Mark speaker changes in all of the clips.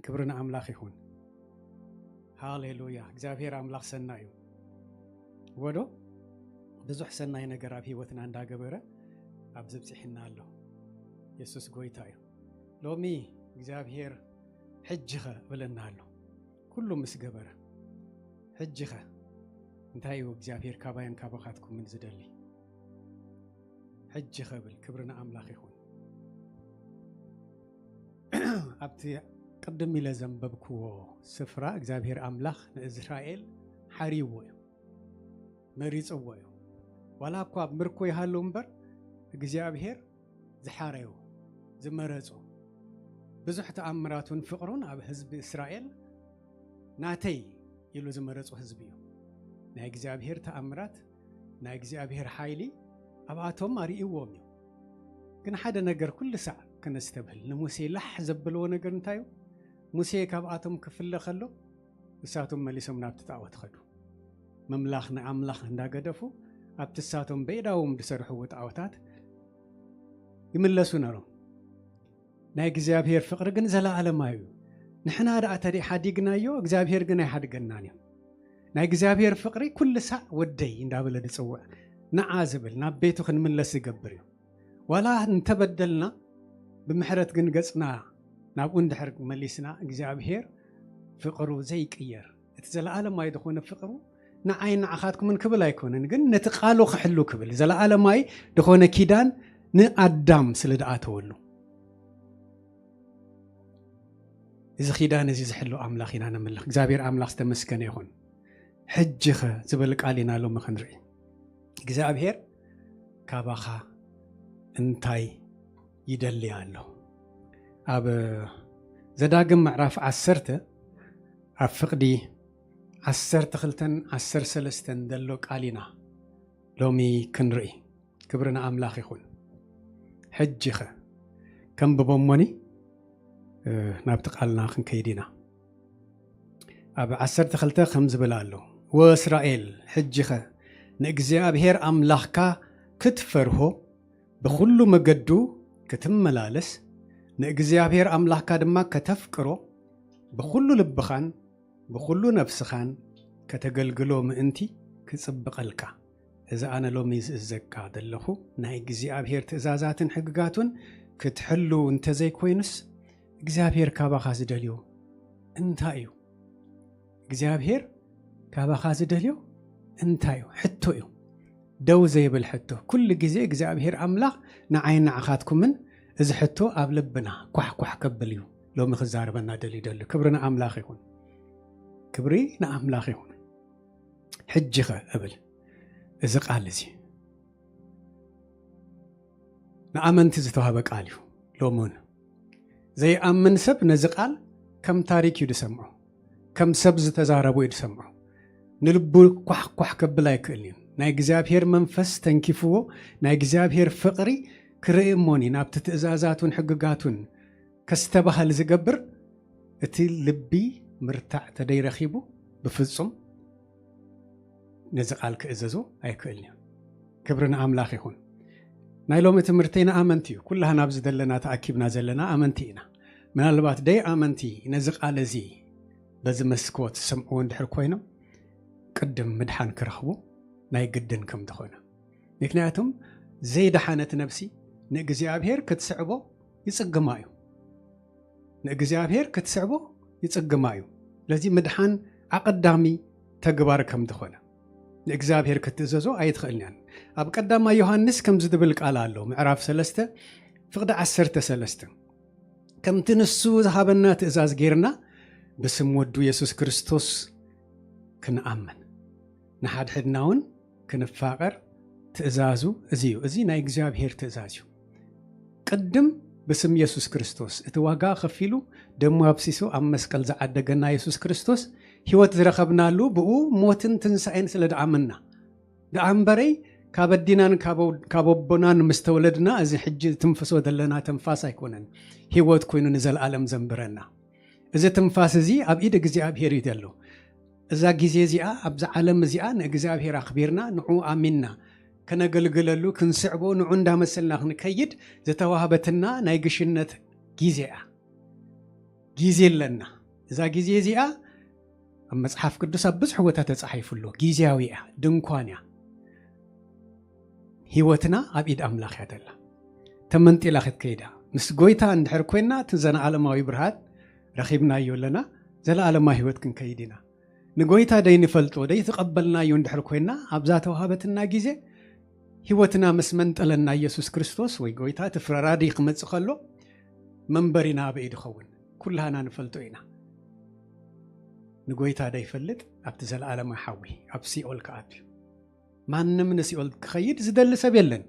Speaker 1: ክብርና አምላኽ ይሁን ሃሌሉያ እግዚአብሔር አምላኽ ሰናዩ ወዶ ብዙሕ ሰናይ ነገር ኣብ ህይወትና እንዳገበረ ኣብ ዝብጽሕና ኣሎ ኢየሱስ ጎይታ እዩ ሎሚ እግዚአብሔር ሕጅኸ ብለና ኣሎ ኩሉ ምስ ገበረ ሕጅኸ እንታይ እዩ እግዚአብሔር ካባያን ካባኻትኩም ምን ዝደሊ ሕጅኸ ብል ክብርና አምላኽ ይሁን ኣብቲ ቅድም ኢለ ዘንበብክዎ ስፍራ እግዚአብሔር አምላኽ ንእስራኤል ሓሪዎ እዩ መሪጽዎ እዩ ዋላ እኳ ምርኮ ይሃለው እምበር እግዚአብሔር ዝሓረዮ ዝመረጾ ብዙሕ ተኣምራቱን ፍቕሩን ኣብ ህዝቢ እስራኤል ናተይ ኢሉ ዝመረጾ ህዝቢ እዩ ናይ እግዚአብሔር ተኣምራት ናይ እግዚአብሔር ሓይሊ ኣብኣቶም ኣርእይዎም እዩ ግን ሓደ ነገር ኩሉ ሰዓት ከነስተብህል ንሙሴ ላሕ ዘብልዎ ነገር እንታይ እዩ ሙሴ ካብኣቶም ክፍለ ከሎ እሳቶም መሊሶም ናብቲ ጣዖት ኸዱ መምላኽ ናይ ኣምላኽ እንዳገደፉ ኣብቲ እሳቶም በኢዳዎም ዝሰርሕዎ ጣዖታት ይምለሱ ነሮም ናይ እግዚአብሔር ፍቕሪ ግን ዘለዓለማዊ እዩ ንሕና ደኣ ተዲ ሓዲግናዮ እግዚአብሔር ግን ኣይሓድገናን እዩ ናይ እግዚአብሔር ፍቕሪ ኩሉ ሰዕ ወደይ እንዳበለ ዝፅውዕ ንዓ ዝብል ናብ ቤቱ ክንምለስ ዝገብር እዩ ዋላ እንተበደልና ብምሕረት ግን ገጽና ናብኡ እንድሕር መሊስና እግዚአብሔር ፍቕሩ ዘይቅየር እቲ ዘለዓለማዊ ዝኾነ ፍቕሩ ንዓይ ንዓኻትኩምን ክብል ኣይኮነን ግን ነቲ ቃሉ ክሕሉ ክብል ዘለዓለማዊ ዝኾነ ኪዳን ንኣዳም ስለ ደኣተወሉ እዚ ኪዳን እዚ ዝሕሉ ኣምላኽ ኢና ነምልኽ እግዚአብሔር ኣምላኽ ዝተመስገነ ይኹን ሕጅኸ ዝብል ቃል ኢና ሎሚ ክንርኢ እግዚአብሔር ካባኻ እንታይ ይደሊ ኣሎ ኣብ ዘዳግም ምዕራፍ 10 ኣብ ፍቕዲ 12-13 ዘሎ ቃል ኢና ሎሚ ክንርኢ ክብርና ኣምላኽ ይኹን ሕጅኸ ከንብቦሞኒ ናብቲ ቃልና ክንከይድ ኢና ኣብ 12 ከም ዝብል ኣሎ ወእስራኤል ሕጅኸ ንእግዚአብሔር ኣምላኽካ ክትፈርሆ ብኩሉ መገዱ ክትመላለስ ንእግዚአብሔር ኣምላኽካ ድማ ከተፍቅሮ ብኩሉ ልብኻን ብኩሉ ነፍስኻን ከተገልግሎ ምእንቲ ክጽብቐልካ እዚ ኣነ ሎሚ ዝእዘካ ዘለኹ ናይ እግዚአብሔር ትእዛዛትን ሕግጋቱን ክትሕሉ እንተዘይኮይኑስ እግዚአብሔር ካባኻ ዝደልዮ እንታይ እዩ እግዚአብሔር ካባኻ ዝደልዮ እንታይ እዩ ሕቶ እዩ ደው ዘይብል ሕቶ ኩሉ ግዜ እግዚአብሔር ኣምላኽ ንዓይን ንዓኻትኩምን እዚ ሕቶ ኣብ ልብና ኳሕ ከብል እዩ ሎሚ ክዛረበና ደሊ ክብርና ኣምላኽ ይኹን ክብሪ ንኣምላኽ ይኹን ሕጅኸ እብል እዚ ቃል እዚ ንኣመንቲ ዝተዋህበ ቃል እዩ ሎሞን ዘይኣምን ሰብ ነዚ ቃል ከም ታሪክ እዩ ዝሰምዖ ከም ሰብ ዝተዛረቡ እዩ ዝሰምዖ ንልቡ ኳሕ ከብል ኣይክእል እዩ ናይ እግዚአብሔር መንፈስ ተንኪፍዎ ናይ እግዚአብሔር ፍቕሪ ክርኢ እሞኒ ናብቲ ትእዛዛቱን ሕግጋቱን ከስተባህል ዝገብር እቲ ልቢ ምርታዕ ተደይረኺቡ ብፍጹም ነዚ ቃል ክእዘዞ ኣይክእል እዩ ክብርና ኣምላኽ ይኹን ናይ ሎሚ ትምህርተይና ኣመንቲ እዩ ኩላህና ኣብዚ ዘለና ተኣኪብና ዘለና ኣመንቲ ኢና ምናልባት ደይ ኣመንቲ ነዚ ቃል እዚ በዚ መስኮት ሰምዕዎ እንድሕር ኮይኖም ቅድም ምድሓን ክረኽቡ ናይ ግድን ከም ዝኾነ ምክንያቱም ዘይደሓነት ነፍሲ ንእግዚአብሔር ክትስዕቦ ይጽግማ እዩ ንእግዚአብሔር ክትስዕቦ ይጽግማ እዩ ለዚ ምድሓን ኣቀዳሚ ተግባር ከም ዝኾነ ንእግዚአብሔር ክትእዘዞ ኣይትኽእልናን ኣብ ቀዳማ ዮሐንስ ከም ዝብል ቃል ኣሎ ምዕራፍ 3 ፍቕዲ 13 ከምቲ ንሱ ዝሃበና ትእዛዝ ጌርና ብስም ወዱ ኢየሱስ ክርስቶስ ክንኣምን ንሓድሕድና እውን ክንፋቐር ትእዛዙ እዚ እዩ እዚ ናይ እግዚአብሔር ትእዛዝ እዩ ቅድም ብስም ኢየሱስ ክርስቶስ እቲ ዋጋ ከፊሉ ደሙ ኣብሲሱ ኣብ መስቀል ዝዓደገና ኢየሱስ ክርስቶስ ህይወት ዝረኸብናሉ ብኡ ሞትን ትንሳኤን ስለ ደኣመና ደኣምበረይ ካብ ኣዲናን ካብ ኣቦናን ምስ ተወለድና እዚ ሕጂ ትንፍሶ ዘለና ተንፋስ ኣይኮነን ህይወት ኮይኑ ንዘለኣለም ዘንብረና እዚ ትንፋስ እዚ ኣብ ኢድ እግዚአብሔር እዩ ዘሎ እዛ ግዜ እዚኣ ኣብዛ ዓለም እዚኣ ንእግዚአብሔር ኣኽቢርና ንዑ ኣሚንና ከነገልግለሉ ክንስዕቦ ንዑ እንዳመሰልና ክንከይድ ዝተዋህበትና ናይ ግሽነት ጊዜ ኣለና إذا جزية زيا مصحف قدوس بزح وتا تصحيف له جزياوية دنكوانيا هيوتنا أبيد أملاخ يدلا تمنت إلاخت كيدا مس قويتا اندحر كوينا تنزنا عالماوي برهات رخيبنا يولنا زلا عالما هيوت كن كيدنا نقويتا دي نفلتو دي تقبلنا يندحر كوينا أبزات وهابتنا جزي هيوتنا مسمنت لنا يسوس كريستوس ويقويتا تفرارادي قمت خلو منبرنا بإيد خون كلها نفلتو إنا نقويتا دي فلت أبتزل عالما حاوي أبسي أول كأب ما نمنسي أول كخيد زدل سبيلن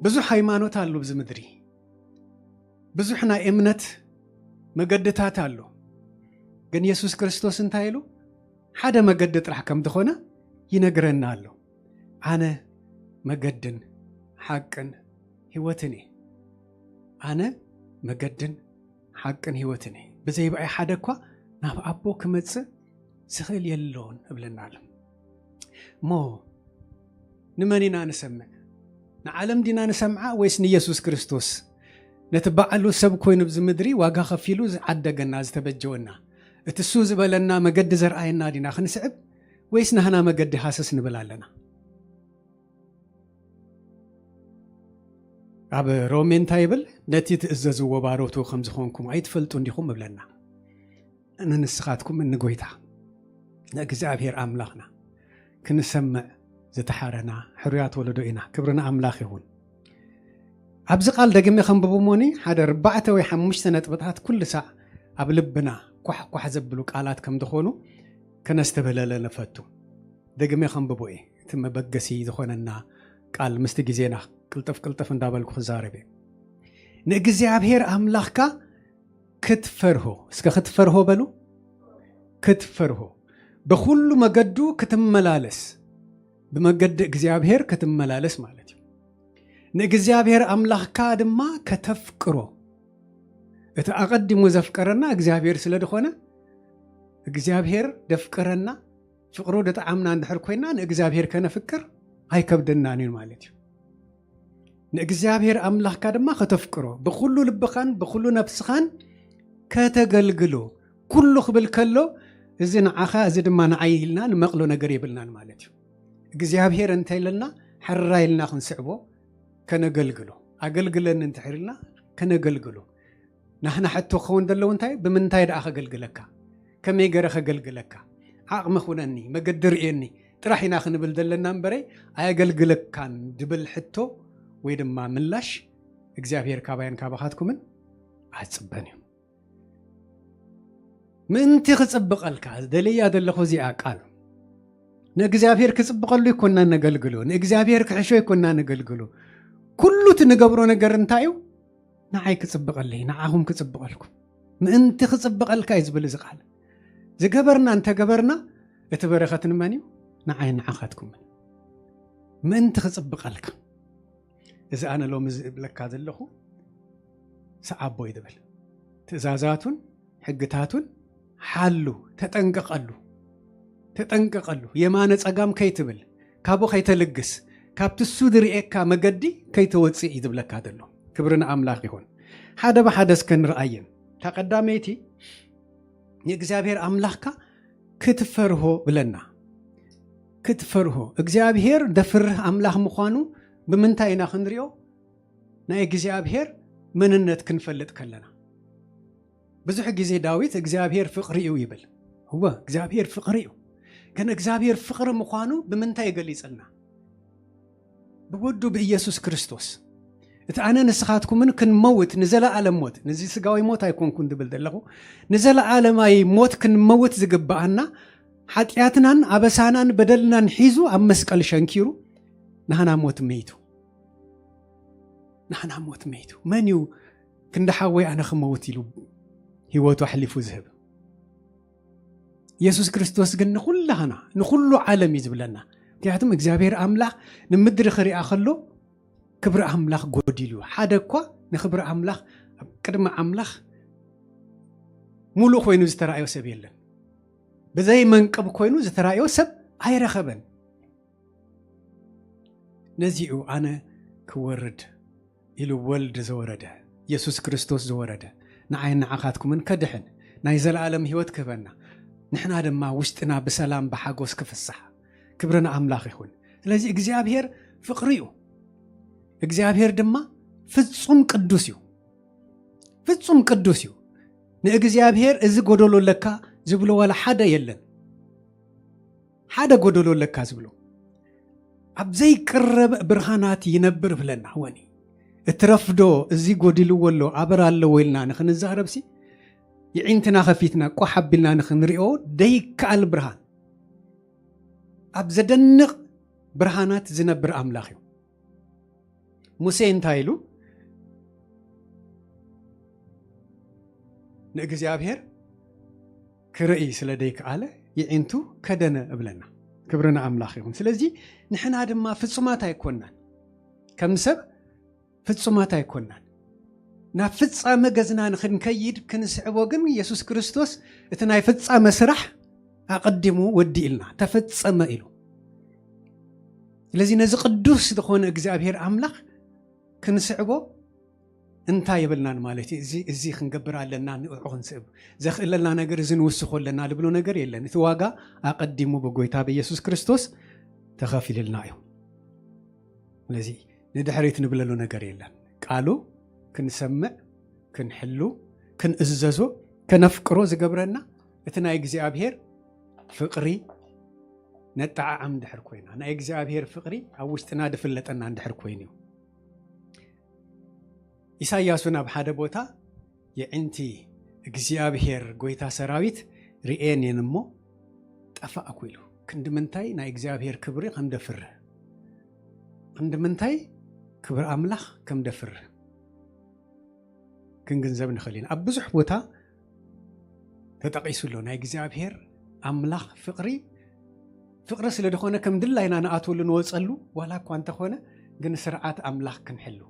Speaker 1: بزح ሃይማኖት አሉ በዝምድሪ ብዙሕና እምነት መገድታት አሉ ግን ኢየሱስ ክርስቶስ እንታይሉ ሓደ መገድ ጥራሕ ከም ዝኾነ ይነግረና አሎ አነ መገድን ሐቅን ህይወትን አነ መገድን ሐቅን ህይወትን በዘይባይ ሓደ እኳ ናብ አቦ ክመጽእ ዝኽእል የለውን እብለናል ሞ ንመኒና ንሰምዕ نعلم دينا نسمع ويسن يسوس كريستوس نتبعلو سب كوين بزمدري واقا خفيلو عدقنا زتبجونا اتسوز بلنا مقد زرعينا دينا خنسعب ويسنا هنا مقد حاسس نبلالنا عب رومين تايبل نتي تأززو وباروتو خمزخونكم عيد فلتون ديكم مبلنا أنا نسخاتكم من نقويتا نقزعبير أملاخنا كنسمع زتحارنا حريات ولدوئنا كبرنا أملاخ يهون أبز قال دقمي خنببو موني حدا 4 و 5 سنة بطهات كل ساعة أبلبنا كوح زبلو قالات كم دخونو كنستبهل لنفتو دقمي خنببو ثم بقسي دخوننا قال مستقزينا كلتف اندابلكو خزاربي نقزي عبهير أملاخكا كتفرهو اسكا كتفرهو بلو كتفرهو بخلو مقدو كتملالس بمجد እግዚአብሔር ከተመላለስ ማለት ነው ንእግዚአብሔር አምላክካ ድማ ከተፍቅሮ እቲ አቀድሙ ዘፍቀረና እግዚአብሔር ስለደኾነ እግዚአብሔር ደፍቀረና ፍቅሩ ደጣዓምና እንድሕር ኮይና ንእግዚአብሔር ከነፍቅር አይከብደናኒ ማለት ነው ንእግዚአብሔር አምላክካ ድማ ከተፍቅሮ በኩሉ ልብኻን በኩሉ ነፍስኻን ከተገልግሎ ኩሉ ክብል ከሎ እዚ ንዓኻ እዚ ድማ ንዓይልና ንመቕሎ ነገር ይብልናል ማለት ነው እግዚአብሔር እንተይልና حرايلنا خنسعبو كنغلغلو اغلغلن انتحرلنا كنغلغلو نحن حتى خون دلو انتاي بمنتاي دا اغلغلكا كمي غره اغلغلكا عقم خونني مقدريني طرحينا خنبل دلنا امبري اغلغلكان دبل حتو ويدما ملاش እግዚአብሔር ካባያን ካባኻትኩምን አጽበኒ ምንቲ ክጽብቀልካ ደልያ ደለኹ ዚኣ ቃል نእግዚአብሔር ክጽብቀሉ ይኮና ነገልግሎ ነእግዚአብሔር ክሕሾ ይኮና ነገልግሎ ኩሉ ትንገብሮ ነገር እንታዩ ንዓይ ክጽብቀለይ ንዓኹም ክጽብቀልኩ ምንቲ ክጽብቀልካ ይዝብል ዝቃል ዝገበርና እንተ ገበርና እቲ በረኸት ንመንዩ ንዓይ ንዓኻትኩም ምንቲ ክጽብቀልካ እዚ ኣነ ሎም ዝብለካ ዘለኹ ሰዓቦ ይድብል ትእዛዛቱን ሕግታቱን ሓሉ ተጠንቀቀሉ የማነ ጸጋም ከይትብል ካብو ከይተልግስ ካብትሱ ድርኤካ መገዲ ከይተወጽእ ይድብለካ ደሎ ክብርና አምላክ ይሁን ሓደ በሓደስ ከንርአየን ተቀዳሜቲ የእግዚአብሔር አምላክካ ክትፈርሆ ብለና ክትፈርሆ እግዚአብሔር ደፍርህ አምላክ ምዃኑ ብምንታይና ክንሪኦ ናይ እግዚአብሔር ምንነት ክንፈልጥ ከለና ብዙሕ ጊዜ ዳዊት እግዚአብሔር ፍቅሪ እዩ ይብል هو እግዚአብሔር ፍቅሪ እዩ كان እግዚአብሔር ፍቅር ምዃኑ ብምንታይ ይገልጽልና በወዱ በኢየሱስ ክርስቶስ እታነ ንስኻትኩምን ክንመውት ንዘላለም ሞት ነዚ ስጋዊ ሞት አይኮንኩን ድብል ደለኹ ንዘላለም ሞት ክንመውት ዝግባአና ኃጢአትናን አበሳናን በደልናን ሒዙ ኣብ መስቀል ሸንኪሩ ናህና ሞት መይቱ መንዩ ክንደሓወይ ኣነ ክመውት ኢሉ ህይወቱ ኣሕሊፉ ዝህብ ኢየሱስ ክርስቶስ ግን ንኹላህና ንኹሉ ዓለም ይዝብለና ምክንያቱም እግዚአብሔር አምላክ ንምድሪ ክሪኣ ከሎ ክብሪ አምላክ ጎዲሉ ሓደ እኳ ንክብሪ አምላክ ቅድመ አምላክ ሙሉእ ኮይኑ ዝተራእዮ ሰብ የለን በዘይ መንቀብ ኮይኑ ዝተራእዮ ሰብ አይረኸበን ነዚኡ ኣነ ክወርድ ኢሉ ወልድ ዘወረደ ኢየሱስ ክርስቶስ ዘወረደ ንዓይን ንዓኻትኩምን ከድሕን ናይ ዘለዓለም ህይወት ክህበና ንሕና ድማ ውሽጥና ብሰላም ብሓጎስ ክፍሳሕ ክብርን ኣምላኽ ይኹን ስለዚ እግዚአብሔር ፍቕሪ እዩ እግዚአብሔር ድማ ፍጹም ቅዱስ እዩ ፍጹም ቅዱስ እዩ ንእግዚአብሔር እዚ ጎደሎ ለካ ዝብሎ ወላ ሓደ የለን ሓደ ጎደሎ ለካ ዝብሎ ኣብ ዘይቅረብ ብርሃናት ይነብር ብለና ወኒ እትረፍዶ እዚ ጎዲልዎ ኣሎ ኣበር ኣለዎ ኢልና ንኽንዛረብሲ ይዒንትና ኸፊትና ቋሕ ኣቢልና ንኽንሪኦ ደይከኣል ብርሃን ኣብ ዘደንቕ ብርሃናት ዝነብር ኣምላኽ እዩ ሙሴ እንታይ ኢሉ ንእግዚአብሔር ክርኢ ስለ ደይከኣለ ይዒንቱ ከደነ እብለና ክብርና ኣምላኽ ይኹን ስለዚ ንሕና ድማ ፍጹማት ኣይኮናን ከም ሰብ ፍጹማት ኣይኮናን ናብ ፍጻመ ገዝና ንኽንከይድ ክንስዕቦ ግን ኢየሱስ ክርስቶስ እቲ ናይ ፍጻመ ስራሕ ኣቐዲሙ ወዲኢልና ተፈጸመ ኢሉ ስለዚ ነዚ ቅዱስ ዝኾነ እግዚአብሔር ኣምላኽ ክንስዕቦ እንታይ ይብልናን ማለት እዚ ክንገብር ኣለና ንዕዑ ክንስዕብ ዘኽእለና ነገር እዚ ንውስኾ ኣለና ልብሎ ነገር የለን እቲ ዋጋ ኣቐዲሙ ብጎይታ ብኢየሱስ ክርስቶስ ተኸፊልልና እዩ ስለዚ ንድሕሪት ንብለሉ ነገር የለን ቃሉ ክንሰምዕ ክንሕሉ ክንእዘዞ ከነፍቅሮ ዝገብረና እቲ ናይ እግዚአብሔር ፍቕሪ ነጠዓዓም ድሕር ኮይና ናይ እግዚአብሔር ፍቕሪ ኣብ ውሽጥና ድፍለጠና እንድሕር ኮይኑ እዩ ኢሳይያስ ናብ ሓደ ቦታ የዕንቲ እግዚአብሔር ጎይታ ሰራዊት ርኤንን እሞ ጠፋእኩ ኢሉ ክንድምንታይ ናይ እግዚአብሔር ክብሪ ከም ደፍርህ ክንድምንታይ ክብሪ ኣምላኽ ከም ደፍርህ ክንግንዘብ ንኽእል ኢና ኣብ ብዙሕ ቦታ ተጠቒሱሎ ናይ እግዚአብሔር ኣምላኽ ፍቕሪ ስለ ድኾነ ከም ድላይና ንኣትወሉ ንወፀሉ ዋላ እኳ እንተኾነ ግን ስርዓት ኣምላኽ ክንሕሉ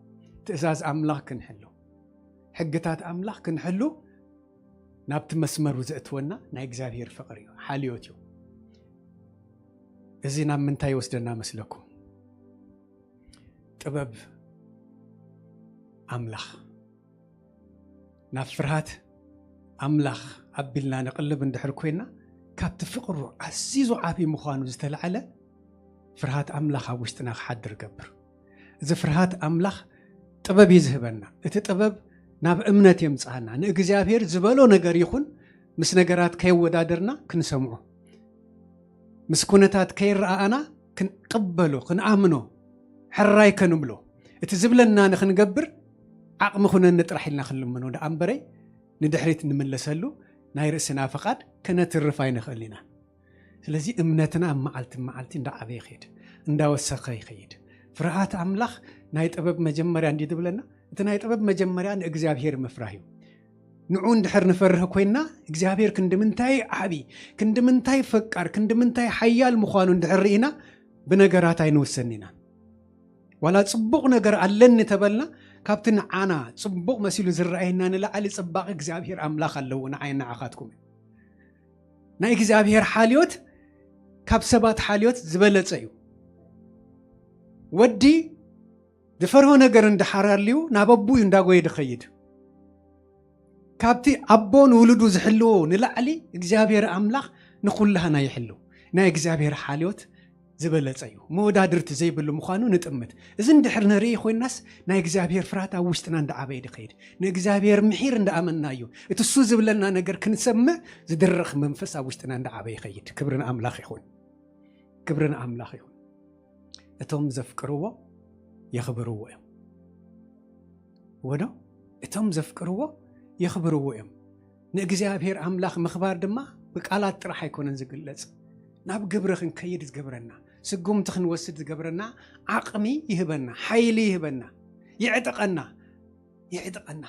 Speaker 1: ትእዛዝ ኣምላኽ ክንሕሉ ሕግታት ኣምላኽ ክንሕሉ ናብቲ መስመሩ ዘእትወና ናይ እግዚአብሔር ፍቕሪ እዩ ሓልዮት እዩ እዚ ናብ ምንታይ ይወስደና መስለኩም ጥበብ ኣምላኽ ናብ ፍርሃት ኣምላኽ ኣቢልና ንቕልብ እንድሕር ኮይና ካብቲ ፍቕሩ ኣዝዩ ዓብዪ ምዃኑ ዝተለዓለ ፍርሃት ኣምላኽ ኣብ ውሽጥና ክሓድር ገብር እዚ ፍርሃት ኣምላኽ ጥበብ ይዝህበና እቲ ጥበብ ናብ እምነት የምፅአና ንእግዚአብሔር ዝበሎ ነገር ይኹን ምስ ነገራት ከይወዳደርና ክንሰምዖ ምስ ኩነታት ከይረአና ክንቅበሎ ክንኣምኖ ሕራይ ከንብሎ እቲ ዝብለና ንኽንገብር ዓቕሚ ኩነን ጥራሕ ኢልና ክንልምኖ ደኣምበረይ ንድሕሪት ንምለሰሉ ናይ ርእስና ፈቃድ ከነትርፍ ኣይንኽእል ኢና ስለዚ እምነትና መዓልቲ መዓልቲ እንዳዓበየ ይኸይድ እንዳወሰኸ ይኸይድ ፍርሃት ኣምላኽ ናይ ጥበብ መጀመርያ እንዲ ድብለና እቲ ናይ ጥበብ መጀመርያ ንእግዚአብሔር ምፍራህ እዩ ንዑ እንድሕር ንፈርህ ኮይና እግዚአብሔር ክንድምንታይ ዓቢ ክንድምንታይ ፈቃር ክንድምንታይ ሓያል ምዃኑ እንድሕር ርኢና ብነገራት ኣይንውሰን ኢና ዋላ ጽቡቕ ነገር ኣለኒ ተበልና ካብቲ ንዓና ጽቡቕ መሲሉ ዝረአየና ንላዕሊ ጽባቕ እግዚአብሔር ኣምላኽ ኣለዎ ንዓይን ንዓኻትኩም ናይ እግዚአብሔር ሓልዮት ካብ ሰባት ሓልዮት ዝበለጸ እዩ ወዲ ዝፈርሆ ነገር እንድሓራልዩ ናብ ኣቡኡ እንዳጎየ ድኸይድ ካብቲ ኣቦን ውሉዱ ዝሕልዎ ንላዕሊ እግዚአብሔር ኣምላኽ ንኹላህና ይሕሉ ናይ እግዚአብሔር ሓልዮት ዝበለጸ እዩ መወዳድርቲ ዘይብሉ ምዃኑ ንጥምት እዚ እንድሕር ንርኢ ኮይናስ ናይ እግዚአብሔር ፍርሃት ኣብ ውሽጥና እንዳዓበየ ድኸይድ ንእግዚአብሔር ምሒር እንዳኣመና እዩ እቲ እሱ ዝብለና ነገር ክንሰምዕ ዝድርኽ መንፈስ ኣብ ውሽጥና እንዳዓበየ ይኸይድ ክብርን ኣምላኽ ይኹን ክብርን ኣምላኽ ይኹን እቶም ዘፍቅርዎ የኽብርዎ እዮም ወዶ እቶም ዘፍቅርዎ የኽብርዎ እዮም ንእግዚአብሔር ኣምላኽ ምኽባር ድማ ብቃላት ጥራሕ ኣይኮነን ዝግለጽ ናብ ግብሪ ክንከይድ ዝገብረና ስጉምቲ ክንወስድ ዝገብረና ዓቕሚ ይህበና ሓይሊ ይህበና ይዕጥቐና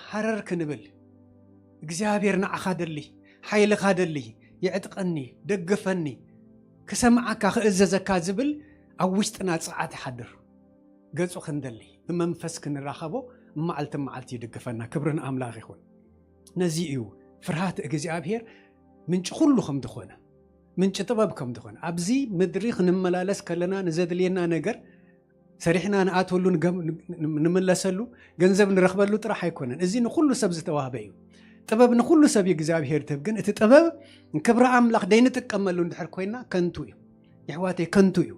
Speaker 1: ሃረር ክንብል እግዚአብሔር ንዓኻ ደሊ ሓይልኻ ደሊ ይዕጥቐኒ ደግፈኒ ክሰምዓካ ክእዘዘካ ዝብል ኣብ ውሽጥና ጽዓት ይሓድር ገጹ ክንደሊ ብመንፈስ ክንራኸቦ መዓልቲ መዓልቲ ይድግፈና ክብርን ኣምላኽ ይኹን ነዚ እዩ ፍርሃት እግዚአብሔር ምንጭ ኩሉ ከም ዝኾነ ምንጭ ጥበብ ከም ዝኾነ ኣብዚ ምድሪ ክንመላለስ ከለና ንዘድልየና ነገር ሰሪሕና ንኣትወሉ ንምለሰሉ ገንዘብ ንረኽበሉ ጥራሕ ኣይኮነን እዚ ንኩሉ ሰብ ዝተዋህበ እዩ ጥበብ ንኩሉ ሰብ እግዚአብሔር ትብ ግን እቲ ጥበብ ክብረ ኣምላኽ ደይንጥቀመሉ እንድሕር ኮይና ከንቱ እዩ ይሕዋተይ ከንቱ እዩ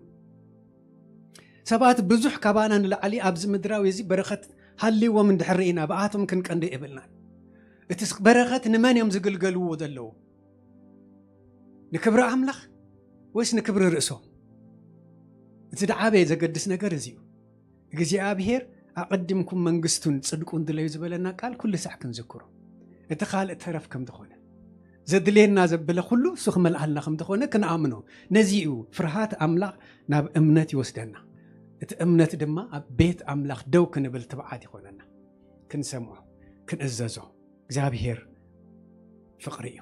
Speaker 1: ሰባት ብዙሕ ካባና ንላዕሊ ኣብዚ ምድራዊ እዚ በረኸት ሃልይዎም እንድሕር ኢና ብኣቶም ክንቀንዲ ይብልና እቲ በረኸት ንመን እዮም ዝግልገልዎ ዘለዉ ንክብረ ኣምላኽ ወይስ ንክብሪ ርእሶም እቲ ደዓበየ ዘገድስ ነገር እዚ እዩ እግዚአብሔር ኣቀድምኩም መንግስቱን ጽድቁን ድለዩ ዝበለና ቃል ኩሉ ሰዕ ክንዝክሮ እቲ ካልእ ተረፍ ከም ዝኾነ ዘድልየና ዘበለ ኩሉ እሱ ክመልኣልና ከም ዝኾነ ክንኣምኖ ነዚኡ ፍርሃት ኣምላኽ ናብ እምነት ይወስደና እቲ እምነት ድማ ኣብ ቤት ኣምላኽ ደው ክንብል ትብዓት ይኾነና ክንሰምዖ ክንእዘዞ እግዚአብሔር ፍቕሪ እዩ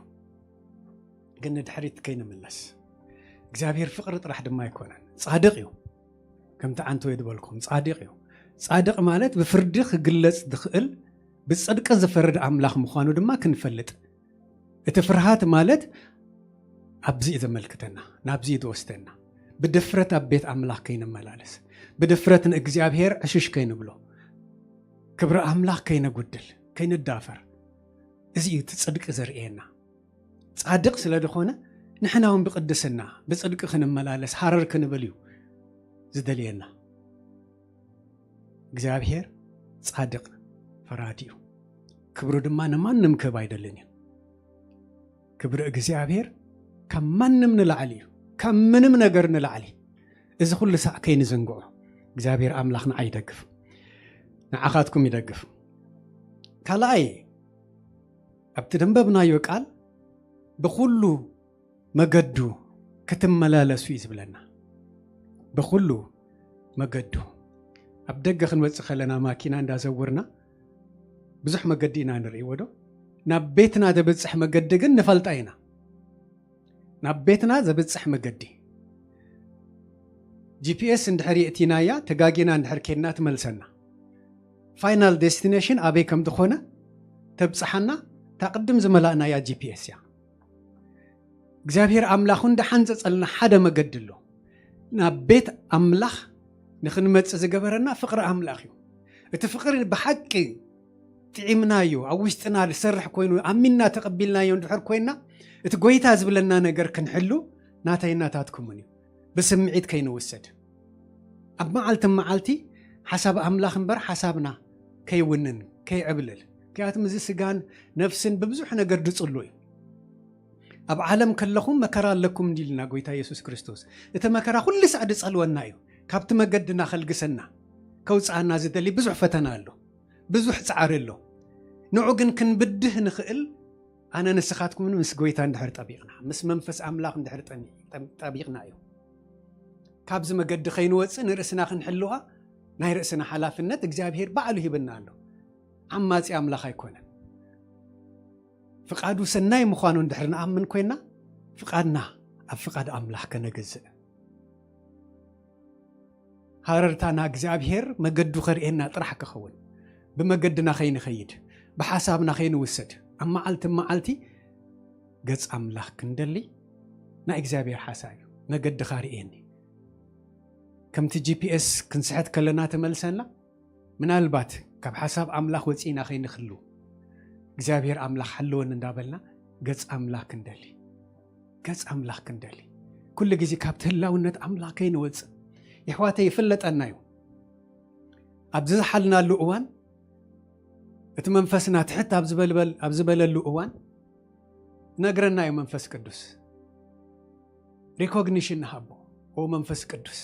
Speaker 1: ግን ድሕሪት ከይንምለስ እግዚአብሔር ፍቕሪ ጥራሕ ድማ ይኮነን ጻድቕ እዩ ከምቲ አንተ ይድበልኩም ጻድቕ እዩ ጻድቕ ማለት ብፍርዲ ክግለጽ ድኽእል ብጽድቅ ዝፈርድ ኣምላኽ ምዃኑ ድማ ክንፈልጥ እቲ ፍርሃት ማለት ኣብዚ ዘመልክተና ናብዚ ዝወስደና ብድፍረት ኣብ ቤት ኣምላኽ ከይንመላለስ ብድፍረት ንእግዚአብሔር ዕሽሽ ከይንብሎ ክብሪ ኣምላኽ ከይነጉድል ከይንዳፈር እዚ እቲ ጽድቂ ዘርእየና ጻድቕ ስለ ዝኾነ ንሕና እውን ብቅድስና ብጽድቂ ክንመላለስ ሓረር ክንብል እዩ ዝደልየና እግዚአብሔር ጻድቕ ፈራዲ እዩ ክብሩ ድማ ንማንም ክህብ ኣይደልን እዩ ክብሪ እግዚአብሔር ካብ ማንም ንላዕሊ እዩ ካብ ምንም ነገር ንላዕሊ እዚ ኩሉ ሰዕ ከይንዝንግዖ እግዚአብሔር ኣምላኽና ኣይደግፍ ንዓኻትኩም ይደግፍ ካልኣይ ኣብቲ ደንበብናዮ ቃል ብኩሉ መገዱ ክትመላለሱ እዩ ዝብለና ብኩሉ መገዱ ኣብ ደገ ክንወፅእ ከለና ማኪና እንዳዘውርና ብዙሕ መገዲ ኢና ንርእይዎ ዶ ናብ ቤትና ዘብፅሕ መገዲ ግን ንፈልጣ ኢና ናብ ቤትና ዘብፅሕ መገዲ ጂፒኤስ እንድሕር የእቲናያ ተጋጊና እንድሕር ኬድና ትመልሰና ፋይናል ዴስቲኔሽን ኣበይ ከም ዝኾነ ተብፅሓና ታቅድም ዝመላእናያ ጂፒኤስ እያ እግዚአብሔር ኣምላኽ እንዳሓንፀፀልና ሓደ መገዲ ኣሎ ናብ ቤት ኣምላኽ ንኽንመፅእ ዝገበረና ፍቕሪ ኣምላኽ እዩ እቲ ፍቕሪ ብሓቂ ጥዒምናዮ ኣብ ውሽጥና ዝሰርሕ ኮይኑ ኣሚንና ተቐቢልናዮ እንድሕር ኮይና እቲ ጎይታ ዝብለና ነገር ክንሕሉ ናታይናታትኩምን እዩ ብስምዒት ከይንውሰድ ኣብ መዓልቲ መዓልቲ ሓሳብ ኣምላኽ እምበር ሓሳብና ከይውንን ከይዕብልል ምክንያቱም እዚ ስጋን ነፍስን ብብዙሕ ነገር ድፅሉ እዩ ኣብ ዓለም ከለኹም መከራ ኣለኩም እንዲልና ጎይታ ኢየሱስ ክርስቶስ እቲ መከራ ኩሉ ሰዕ ድፀልወና እዩ ካብቲ መገድና ኸልግሰና ከውፅኣና ዝደሊ ብዙሕ ፈተና ኣሎ ብዙሕ ፃዕሪ ኣሎ ንዑ ግን ክንብድህ ንኽእል ኣነ ንስኻትኩም ምስ ጎይታ እንድሕር ጠቢቕና ምስ መንፈስ ኣምላኽ እንድሕር ጠቢቕና እዩ ካብዚ መገዲ ከይንወፅእ ንርእስና ክንሕልዋ ናይ ርእስና ሓላፍነት እግዚአብሔር ባዕሉ ሂብና ኣሎ ዓማፂ ኣምላኽ ኣይኮነን ፍቃዱ ሰናይ ምዃኑ እንድሕር ንኣምን ኮይና ፍቃድና ኣብ ፍቃድ ኣምላኽ ከነግዝእ ሃረርታና እግዚአብሔር መገዱ ኸርእየና ጥራሕ ክኸውን ብመገድና ከይንኸይድ ብሓሳብና ከይንውሰድ ኣብ መዓልቲ መዓልቲ ገጽ ኣምላኽ ክንደሊ ናይ እግዚአብሔር ሓሳብ እዩ መገዲ ኻርእየኒ ከምቲ ጂፒኤስ ክንስሕት ከለና ተመልሰና ምናልባት ካብ ሓሳብ ኣምላኽ ወፂና ከይንኽሉ እግዚአብሔር ኣምላኽ ሓልወን እንዳበልና ገጽ ኣምላኽ ክንደሊ ገጽ ኣምላኽ ክንደሊ ኩሉ ግዜ ካብቲ ህላውነት ኣምላኽ ከይንወፅእ ይሕዋተይ ይፍለጠና እዩ ኣብዚ ዝሓልናሉ እዋን እቲ መንፈስና ትሕት ኣብ ዝበለሉ እዋን ነግረና እዩ መንፈስ ቅዱስ ሪኮግኒሽን ንሃቦ ኦ መንፈስ ቅዱስ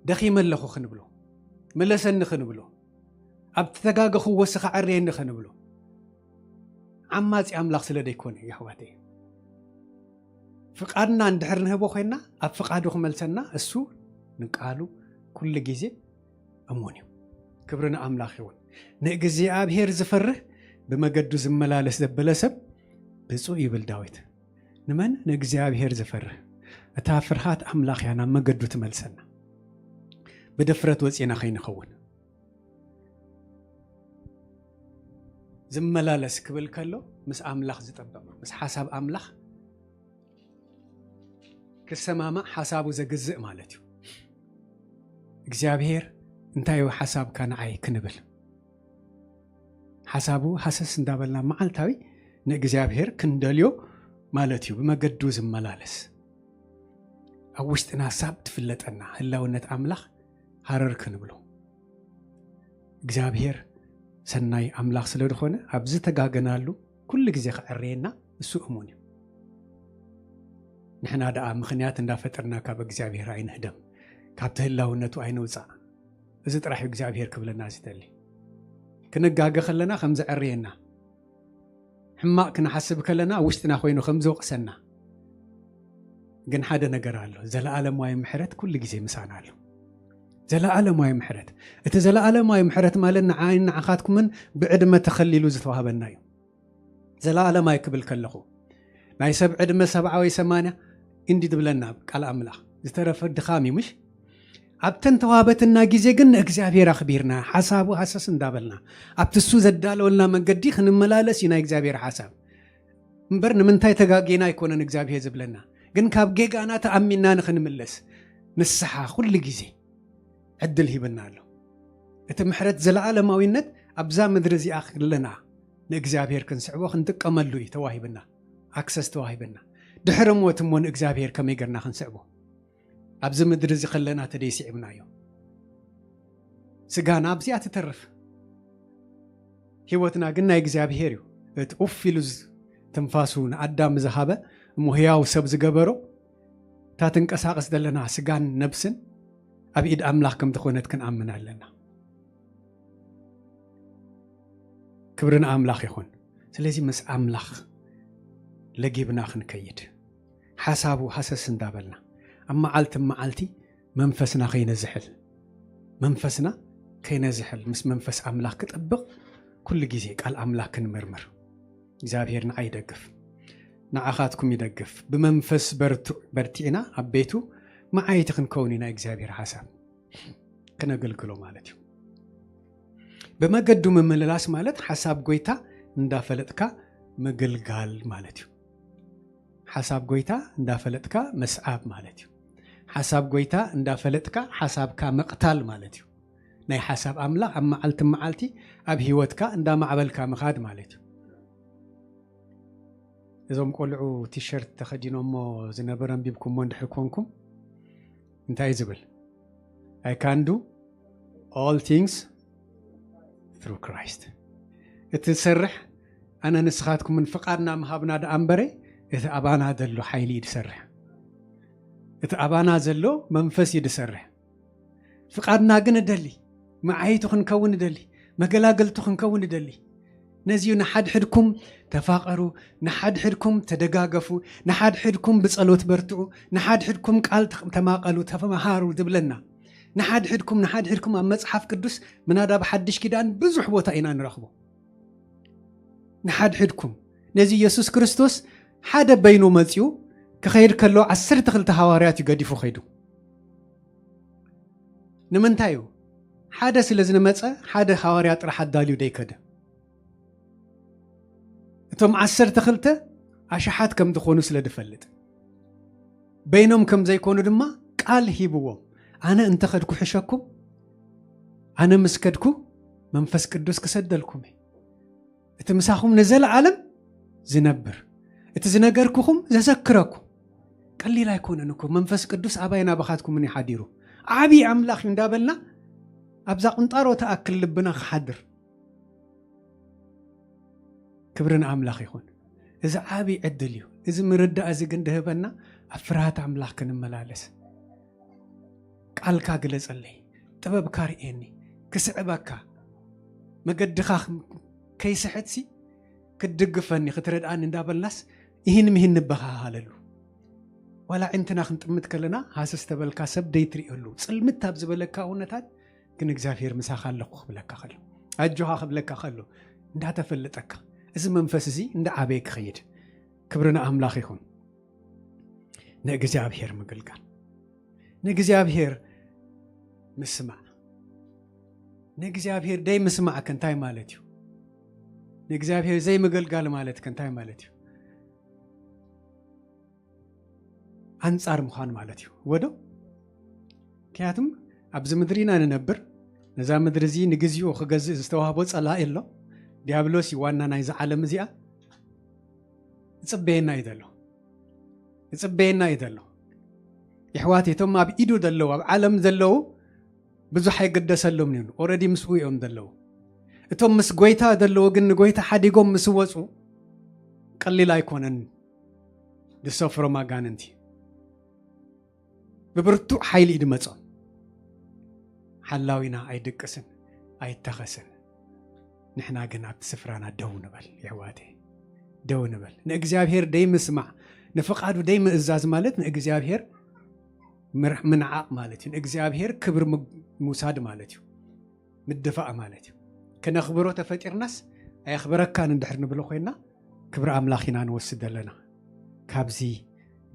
Speaker 1: ደኺመለኹ ክንብሎ መለሰኒ ክንብሎ ኣብቲ ተጋገኹ ወስኻ ዕርየኒ ክንብሎ ዓማፂ ኣምላኽ ስለ ደይኮነ ይሕዋተይ ፍቃድና እንድሕር ንህቦ ኮይና ኣብ ፍቃዱ ክመልሰና እሱ ንቃሉ ኩሉ ግዜ እሙን እዩ ክብሪ ንኣምላኽ ይኹን ንእግዚአብሔር ዝፈርህ ብመገዱ ዝመላለስ ዘበለ ሰብ ብፁዕ ይብል ዳዊት ንመን ንእግዚአብሔር ዝፈርህ እታ ፍርሃት ኣምላኽ ያ ናብ መገዱ ትመልሰና ብድፍረት ወፂና ከይንኸውን ዝመላለስ ክብል ከሎ ምስ ኣምላኽ ዝጠበቕ ምስ ሓሳብ ኣምላኽ ክሰማማዕ ሓሳቡ ዘግዝእ ማለት እዩ እግዚአብሔር እንታይ ሓሳብካ ንዓይ ክንብል حسابو حسس اندابلنا معلتاوي نእግዚአብሔር كندليو مالتيو بمجدو زملالس أوشتنا حساب تفلتنا هلاونت أملاخ هررك نبلو እግዚአብሔር ሰናይ አምላክ ስለሆነ አብዝ ተጋገናሉ ኩል ጊዜ ቀሬና እሱ እሙን ንሕና ዳ ምኽንያት እንዳፈጠርና ካብ እግዚአብሔር አይንህደም ካብ ተህላውነቱ አይነውፃ እዚ ጥራህ እግዚአብሔር ክብለና ዝተሊ ክንጋገ ከለና ከም ዘዕሬና ሕማቅ ክንሐስብ ከለና ውሽጥና ኮይኑ ከም ዘወቅሰና ግን ሓደ ነገር አሎ ዘለዓለማዊ ምሕረት ኩል ጊዜ ምሳና አሎ ዘለዓለማዊ ምሕረት እቲ ዘለዓለማዊ ምሕረት ማለት ንዓይን ንዓኻትኩምን ብዕድመ ተኸሊሉ ዝተዋሃበና እዩ ዘለዓለማዊ ክብል ከለኹ ናይ ሰብ ዕድመ 70 ወይ 80 እንዲ ድብለና ቃል አምላኽ ዝተረፈ ድኻም ይምሽ ኣብተን ተዋሃበትና ጊዜ ግን እግዚአብሔር አኽቢርና ሓሳቡ ሓሰስ እንዳበልና ኣብትሱ ዘዳለወልና መንገዲ ክንመላለስ ኢና እግዚአብሔር ሓሳብ እምበር ንምንታይ ተጋጌና ይኮነን እግዚአብሔር ዝብለና ግን ካብ ጌጋና ተኣሚና ንኽንምለስ ንስሓ ኩል ጊዜ ዕድል ሂብና ኣሎ እቲ ምሕረት ዘለዓለማዊነት ኣብዛ ምድሪ እዚኣ ክለና ንእግዚአብሔር ክንስዕቦ ክንጥቀመሉ እዩ ተዋሂብና ኣክሰስ ተዋሂብና ድሕሪ ሞት እሞ ንእግዚአብሔር ከመይ ጌርና ክንስዕቦ ኣብዚ ምድሪ እዚ ከለና ተደይሲዕብና እዩ ስጋና ኣብዚኣ ትተርፍ ህይወትና ግን ናይ እግዚአብሔር እዩ እቲ ኡፍ ኢሉ ትንፋሱ ንኣዳም ዝሃበ እሞ ህያው ሰብ ዝገበሮ እታ ትንቀሳቐስ ዘለና ስጋን ነብስን ኣብ ኢድ ኣምላኽ ከም ዝኾነት ክንኣምን ኣለና ክብርን ኣምላኽ ይኹን ስለዚ ምስ ኣምላኽ ለጊብና ክንከይድ ሓሳቡ ሓሰስ እንዳበልና ኣብ መዓልቲ መንፈስና ከይነዝሕል ምስ መንፈስ ኣምላኽ ክጠብቕ ኩል ጊዜ ቃል ኣምላኽ ክንምርምር እግዚአብሔር ንዓይ ይደግፍ ንዓኻትኩም ይደግፍ ብመንፈስ በርቲዕና ኣብ ቤቱ معايت خنكوني نا إجزابير حساب كنا قلقلو مالتي بما قدو من مللاس مالت حساب قويتا ندافلتك مقلقال مالتي حساب قويتا ندافلتك مسعاب مالتي حساب قويتا ندافلتك حساب كا مقتال مالتي ناي حساب أملا أما عالت معالتي أب هيوتك ندا معبلك مخاد مالتي إذا مقولعو تيشيرت تخجينو مو زنبرن بيبكم من دحكونكم እንታይ ዝብል I can do all things through Christ እቲ ዝሰርሕ ኣነ ንስኻትኩም ምን ፍቃድና ምሃብና ደኣንበረ እቲ ኣባና ዘሎ ሓይሊ ይድሰርሕ እቲ ኣባና ዘሎ መንፈስ ይድሰርሕ ፍቃድና ግን ደሊ ማዓይቱ ክንከውን ደሊ መገላገልቱ ክንከውን ደሊ ነዚዩ ንሓድሕድኩም ተፋቀሩ ንሓድሕድኩም ተደጋገፉ ንሓድሕድኩም ብጸሎት በርትዑ ንሓድሕድኩም ቃል ተማቀሉ ተፈማሃሩ ዝብለና ንሓድሕድኩም ኣብ መጽሓፍ ቅዱስ ምናዳ በሐድሽ ኪዳን ብዙሕ ቦታ ኢና ንረኽቦ ንሓድሕድኩም ነዚ ኢየሱስ ክርስቶስ ሓደ በይኑ መጽኡ ክኸይድ ከሎ 12 ሐዋርያት ይገዲፉ ኸይዱ ንምንታይ ሓደ ስለዝነመጸ ሓደ ሐዋርያ ጥራሕ አዳልዩ ደይከደ እቶም 12 ኣሽሓት ከም ዝኾኑ ስለድፈልጥ በይኖም ከም ዘይኮኑ ድማ ቃል ሂብዎም ኣነ እንተኸድኩ ሕሸኩም ኣነ ምስከድኩ መንፈስ ቅዱስ ክሰደልኩም እቲ ምሳኹም ንዘለዓለም ዝነብር እቲ ዝነገርኩኹም ዘዘክረኩም ቀሊል ኣይኮነን እኮ መንፈስ ቅዱስ ኣባይና በኻትኩም ምን ይሓዲሩ ዓቢ ኣምላኽ እንዳበልና ኣብዛ ቁንጣሮ ተኣክል ልብና ክሓድር ክብርን ኣምላኽ ይኹን እዚ ዓቢ ዕድል እዩ እዚ ምርዳእ እዚ ግን ደህበና ኣብ ፍርሃት ኣምላኽ ክንመላለስ ቃልካ ግለጸለይ ጥበብካ ርኤኒ ክስዕበካ መገድኻ ከይስሕትሲ ክድግፈኒ ክትረድኣኒ እንዳበልናስ ይህን ንበሃሃለሉ ዋላ ዕንትና ክንጥምት ከለና ሃሰስ ተበልካ ሰብ ደይትሪእሉ ጽልምት ኣብ ዝበለካ እውነታት ግን እግዚአብሔር ምሳኻ ኣለኹ ክብለካ ኸሎ ኣጆኻ ክብለካ ኸሎ እንዳተፈልጠካ እዚ መንፈስ እዚ እንደ ዓበይ ክኸይድ ክብርና ኣምላኽ ይኹን ንእግዚአብሔር ምግልጋል ንእግዚአብሔር ምስማዕ ንእግዚአብሔር ደይ ምስማዕ ከንታይ ማለት እዩ ንእግዚአብሔር ዘይ ምግልጋል ማለት ከንታይ ማለት እዩ አንጻር ምዃን ማለት እዩ ወዶ ምክንያቱም ኣብዚ ምድሪና ንነብር ነዛ ምድሪ እዚ ንግዚኡ ክገዝእ ዝተዋህቦ ጸላኢ ኣሎ ዲያብሎስ ይዋና ናይዛ ዓለም እዚኣ ጽበየና ይደሎ ጽበየና ይደሎ ይሕዋቴቶም ኣብ ኢዱ ደለው ኣብ ዓለም ዘለው ብዙሕ ኣይገደሰሎም ነይሩ ኦልሬዲ ምስኡ እዮም ደለው እቶም ምስ ጎይታ ደለው ግን ጎይታ ሓዲጎም ምስ ወፁ ቀሊል ኣይኮነን ዝሰፍሮም ኣጋንንቲ ብብርቱዕ ሓይሊ ይድመጾም ሓላዊና ኣይድቅስን ኣይተኸስን ንሕና ግን ኣብቲ ስፍራና ደው ንበል ይሕዋቴ ደው ንበል ንእግዚአብሔር ደይ ምስማዕ ንፍቃዱ ደይ ምእዛዝ ማለት ንእግዚአብሔር ምንዓቕ ማለት እዩ ንእግዚአብሔር ክብር ሙሳድ ማለት እዩ ምድፋእ ማለት እዩ ከነኽብሮ ተፈጢርናስ ኣየኽብረካን እንድሕር ንብሎ ኮይና ክብሪ ኣምላኽ ኢና ንወስድ ኣለና ካብዚ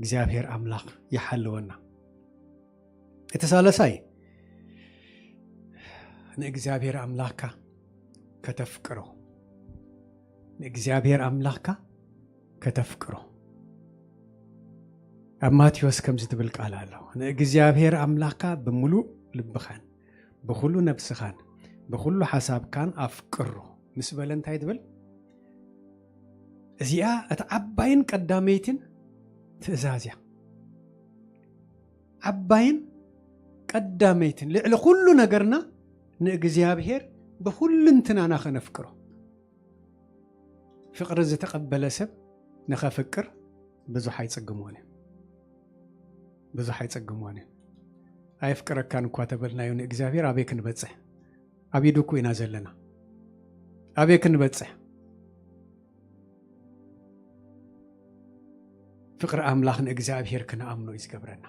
Speaker 1: እግዚአብሔር ኣምላኽ ይሓልወና እቲ ሳለሳይ ንእግዚአብሔር ኣምላኽካ ከተፍቅሮ ንእግዚአብሔር ኣምላኽካ ከተፍቅሮ ኣብ ማቴዎስ ከም ዝትብል ቃል ኣሎ ንእግዚአብሔር ኣምላኽካ ብምሉእ ልብኻን ብኩሉ ነፍስኻን ብኩሉ ሓሳብካን ኣፍቅሮ ምስ በለ እንታይ ትብል እዚኣ እቲ ዓባይን ቀዳመይትን ትእዛዝ እያ ዓባይን ቀዳመይትን ልዕሊ ኩሉ ነገርና ንእግዚአብሔር ብኩልንትናና ከነፍቅሮ ፍቅሪ ዝተቀበለ ሰብ ንኸፍቅር ብዙሕ ኣይጽግሞን ብዙሕ ኣይጽግሞን ኣይፍቅረካን እኳ ተበልናዮ ንእግዚአብሔር ኣበይ ክንበጽሕ ኣብ ኢዱ እኮ ኢና ዘለና ኣበይ ክንበጽሕ ፍቅሪ ኣምላኽ ንእግዚአብሔር ክንኣምኖ እዩ ዝገብረና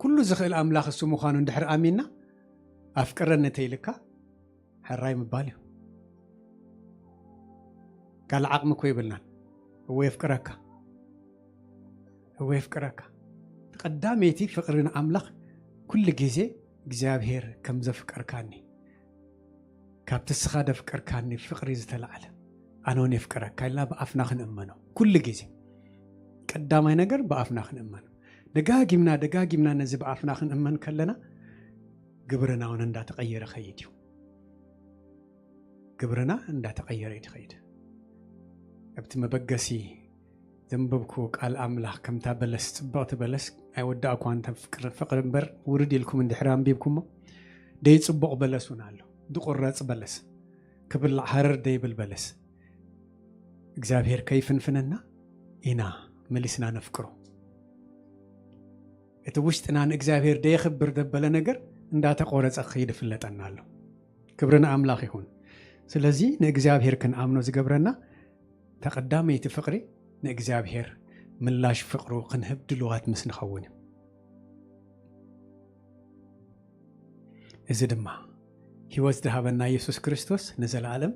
Speaker 1: ኩሉ ዝኽእል ኣምላኽ እሱ ምዃኑ እንድሕር ኣሚንና ኣፍቅረኒ ተይልካ ሕራይ ምባል እዩ ካል ዓቕሚ እኮ ይብልናን እወ የፍቅረካ ተቀዳመይቲ ፍቅሪ ንኣምላኽ ኩሉ ግዜ እግዚአብሔር ከም ዘፍቀርካኒ ካብቲ ስኻ ደፍቀርካኒ ፍቅሪ ዝተላዕለ ኣነ እውን የፍቅረካ ኢልና ብኣፍና ክንእመኖ ኩሉ ግዜ ቀዳማይ ነገር ብኣፍና ክንእመኖ ደጋጊምና ነዚ ብኣፍና ክንእመን ከለና ግብርና እውን እንዳተቀየረ ኸይድ እዩ ግብርና እንዳተቀየረ ይኸይድ ኣብቲ መበገሲ ዘንበብኩ ቃል ኣምላኽ ከምታ በለስ ጽብቕቲ በለስ ኣይወዳእኳ እንተ ፍቅሪ እምበር ውርድ ኢልኩም እንድሕር ኣንቢብኩሞ ደይ ጽቡቕ በለስ እውን ኣሎ ድቁረፅ በለስ ክብላዕ ሃረር ደይብል በለስ እግዚአብሔር ከይፍንፍነና ኢና መሊስና ነፍቅሮ እቲ ውሽጥና ንእግዚአብሔር ደይኽብር ደበለ ነገር እንዳተቆረፀ ኸይድ ፍለጠና ኣሎ ክብርና ኣምላኽ ይሁን ስለዚ ንእግዚአብሔር ክንኣምኖ ዝገብረና ተቀዳመይቲ ፍቅሪ ንእግዚአብሔር ምላሽ ፍቅሩ ክንህብ ድልዋት ምስ ንኸውን እዚ ድማ ህይወት ዝሃበና ኢየሱስ ክርስቶስ ንዘላለም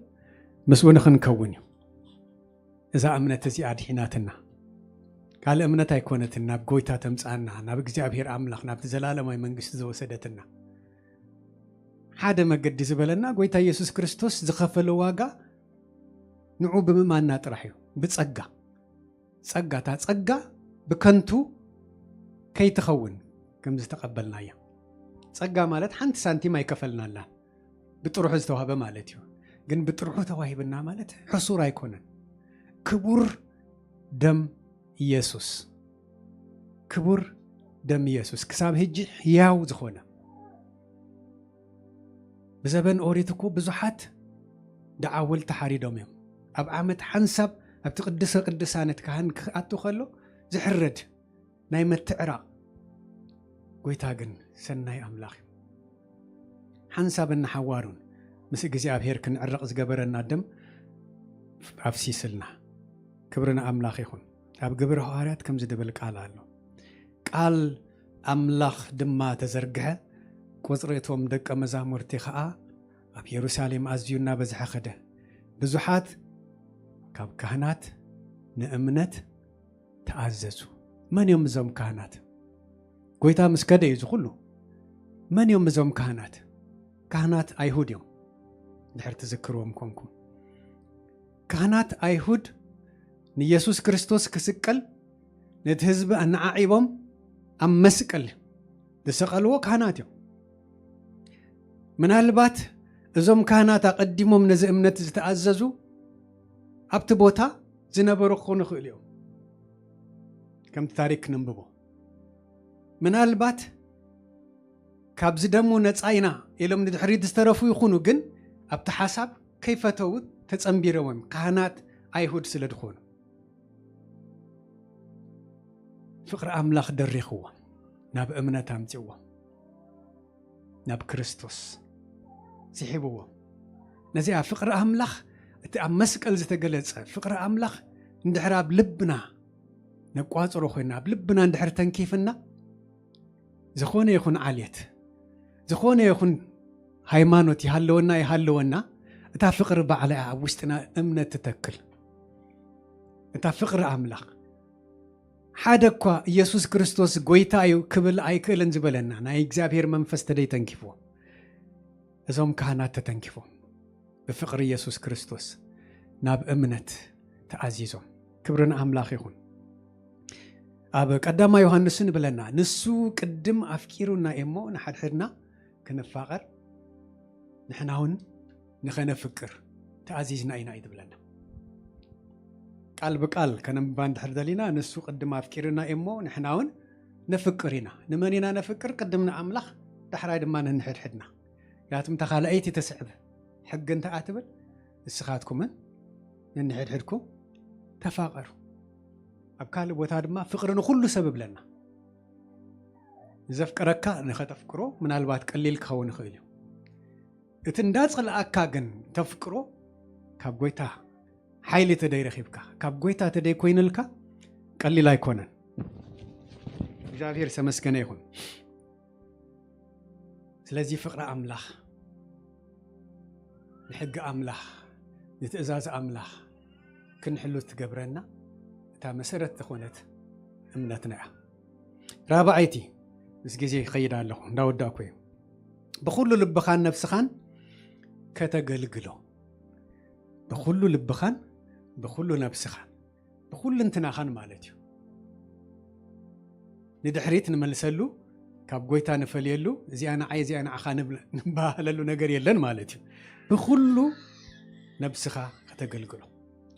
Speaker 1: ምስኡ ንኽንከውን እዩ እዛ እምነት እዚኣ ድሒናትና ካል እምነት ኣይኮነትን ናብ ጎይታ ተምፃና ናብ እግዚአብሔር ኣምላኽ ናብቲ ዘላለማዊ መንግስቲ ዘወሰደትና ሓደ መገዲ ዝበለና ጎይታ ኢየሱስ ክርስቶስ ዝኸፈለ ዋጋ ንዑ ብምእማንና ጥራሕ እዩ ብጸጋ ጸጋ ብከንቱ ከይትኸውን ከም ዝተቀበልና እያ ጸጋ ማለት ሓንቲ ሳንቲም ኣይከፈልናላ ብጥሩሑ ዝተዋህበ ማለት እዩ ግን ብጥሩሑ ተዋሂብና ማለት ሕሱር ኣይኮነን ክቡር ደም ኢየሱስ ክሳብ ሕጂ ሕያው ዝኾነ ብዘበን ኦሪት እኮ ብዙሓት ደዓወል ተሓሪዶም እዮም ኣብ ዓመት ሓንሳብ ኣብቲ ቅድሰ ቅድሳነት ካህን ክኣቱ ከሎ ዝሕረድ ናይ ምትዕራቕ ጎይታ ግን ሰናይ ኣምላኽ እዩ ሓንሳብ እናሓዋሩን ምስ እግዚኣብሔር ክንዕረቕ ዝገበረና ደም ኣፍሲስልና ክብርና ኣምላኽ ይኹን ኣብ ግብረ ሐዋርያት ከም ዝድብል ቃል ኣሎ ቃል ኣምላኽ ድማ ተዘርግሐ ቁፅሪቶም ደቀ መዛሙርቲ ከዓ ኣብ ኢየሩሳሌም ኣዝዩና በዝሐ ኸደ ብዙሓት ካብ ካህናት ንእምነት ተኣዘዙ መን እዮም እዞም ካህናት ጎይታ ምስ ከደ እዩ ዝኹሉ መን እዮም እዞም ካህናት ኣይሁድ እዮም ድሕር ትዝክርዎም ኮንኩም ካህናት ኣይሁድ ንኢየሱስ ክርስቶስ ክስቀል ነቲ ህዝቢ ኣነዓዒቦም ኣብ መስቀል ዝሰቐልዎ ካህናት እዮም ምናልባት እዞም ካህናት አቀዲሞም ነዚ እምነት ዝተኣዘዙ ኣብቲ ቦታ ዝነበሩ ክኾኑ ይኽእሉ እዮም ከምቲ ታሪክ ንንብቦ ምናልባት ካብዚ ደሙ ነፃ ኢና ኢሎም ንድሕሪት ዝተረፉ ይኹኑ ግን ኣብቲ ሓሳብ ከይፈተው ተጸንቢሮም ካህናት ኣይሁድ ስለ ድኾኑ ፍቅሪ ኣምላኽ ደሪኽዎ ናብ እምነት ኣምፂዎ ናብ ክርስቶስ ዝሒብዎ ነዚኣ ፍቅሪ ኣምላኽ እቲ ኣብ መስቀል ዝተገለጸ ፍቅሪ ኣምላኽ እንድሕር ኣብ ልብና ነቋፅሮ ኮይና ኣብ ልብና እንድሕር ተንኪፍና ዝኾነ ይኹን ዓልየት ዝኾነ ይኹን ሃይማኖት ይሃለወና እታ ፍቅሪ ባዕላ ኣብ ውሽጥና እምነት ትተክል እታ ፍቅሪ ኣምላኽ ሓደ እኳ ኢየሱስ ክርስቶስ ጎይታ እዩ ክብል ኣይክእልን ዝበለና ናይ እግዚአብሔር መንፈስ ተደይ ተንኪፍዎ እዞም ካህናት ተተንኪፎም ብፍቅሪ ኢየሱስ ክርስቶስ ናብ እምነት ተኣዚዞም ክብርን ኣምላኽ ይኹን ኣብ ቀዳማ ዮሐንስን ብለና ንሱ ቅድም ኣፍቂሩና እሞ ንሓድሕድና ክንፋቀር ንሕናውን ንኸነፍቅር ተኣዚዝና ኢና እዩ ትብለና ቃል ብቃል ከነንብባ እንድሕር ደሊና ንሱ ቅድም ኣፍቂሩና እሞ ንሕናውን ነፍቅር ኢና ንመን ኢና ነፍቅር ቅድም ንኣምላኽ ዳሕራይ ድማ ንሕድሕድና ያትም ተኻልአይቲ ተስዕብ ሕግ እንተ ኣትብል እስኻትኩምን ንሕድሕድኩም ተፋቀሩ ኣብ ካልእ ቦታ ድማ ፍቅሪ ንኹሉ ሰብ ብለና ዘፍቅረካ ንኸተፍቅሮ ምናልባት ቀሊል ክኸውን ይኽእል እዩ እቲ እንዳጽልኣካ ግን ተፍቅሮ ካብ ጎይታ ሓይሊ ተደይ ረኺብካ ካብ ጎይታ ተደይ ኮይንልካ ቀሊል ኣይኮነን እግዚአብሔር ተመስገነ ይሁን ስለዚ ፍቅሪ ኣምላኽ ንሕጊ ኣምላኽ ንትእዛዝ ኣምላኽ ክንሕሉ ትገብረና እታ መሰረት ዝኾነት እምነትና እያ ራብዓይቲ ምስ ግዜ ይኸይድ ኣለኹ እንዳወዳእኩ እዩ ብኩሉ ልብኻን ነፍስኻን ከተገልግሎ ብኩሉ ልብኻን ብኩሉ ነፍስኻን ብኩሉ እንትናኻን ማለት እዩ ንድሕሪት ንመልሰሉ ካብ ጎይታ ንፈልየሉ እዚኣ ንዓይ እዚኣ ንዓኻ ንባህለሉ ነገር የለን ማለት እዩ ብኩሉ ነፍስኻ ከተገልግሎ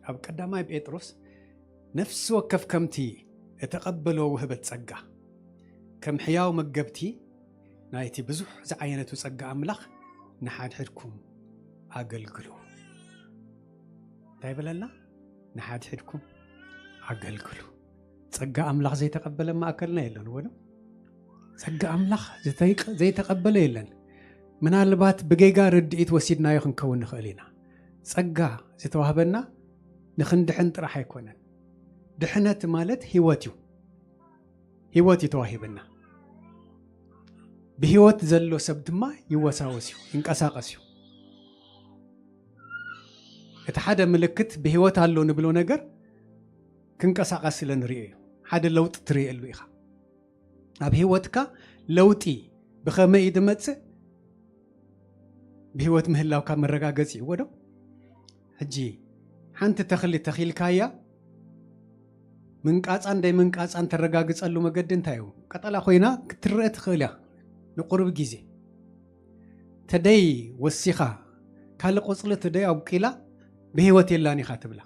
Speaker 1: ኣብ ቀዳማይ ጴጥሮስ ነፍሲ ወከፍ ከምቲ እተቐበሎ ውህበት ጸጋ ከም ሕያው መገብቲ ናይቲ ብዙሕ ዝዓይነቱ ጸጋ ኣምላኽ ንሓድሕድኩም ኣገልግሉ እንታይ በለና ንሓድሕድኩም ኣገልግሉ ጸጋ ኣምላኽ ዘይተቐበለ ማእከልና የለን ወዶ ጸጋ ኣምላኽ ዘይተቐበለ የለን ምናልባት ብገይጋ ርድኢት ወሲድናዮ ክንከውን ንኽእል ኢና ጸጋ ዝተዋህበና ንኽንድሕን ጥራሕ ኣይኮነን ድሕነት ማለት ህይወት እዩ ህይወት ይተዋሂብና ብህይወት ዘሎ ሰብ ድማ ይወሳወስ እዩ ይንቀሳቀስ እዩ እቲ ሓደ ምልክት ብህይወት ኣሎ ንብሎ ነገር ክንቀሳቀስ ስለንሪኦ እዩ ሓደ ለውጥ ትሪእሉ ኢኻ ኣብ ህይወትካ ለውጢ ብኸመይ ድመጽእ ብህይወት ምህላውካ መረጋገጽ እዩ ወዶ ሕጂ ሓንቲ ተኽሊ ተኺልካያ ምንቃጻን እንዳይ ምንቃጻን ተረጋግጸሉ መገዲ እንታይ እዩ ቀጠላ ኮይና ክትርአ ትኽእል እያ ንቁርብ ግዜ ተደይ ወሲኻ ካልእ ቆጽሊ ተደይ ኣውቂላ ብህይወት የላን ኢኻ ትብላ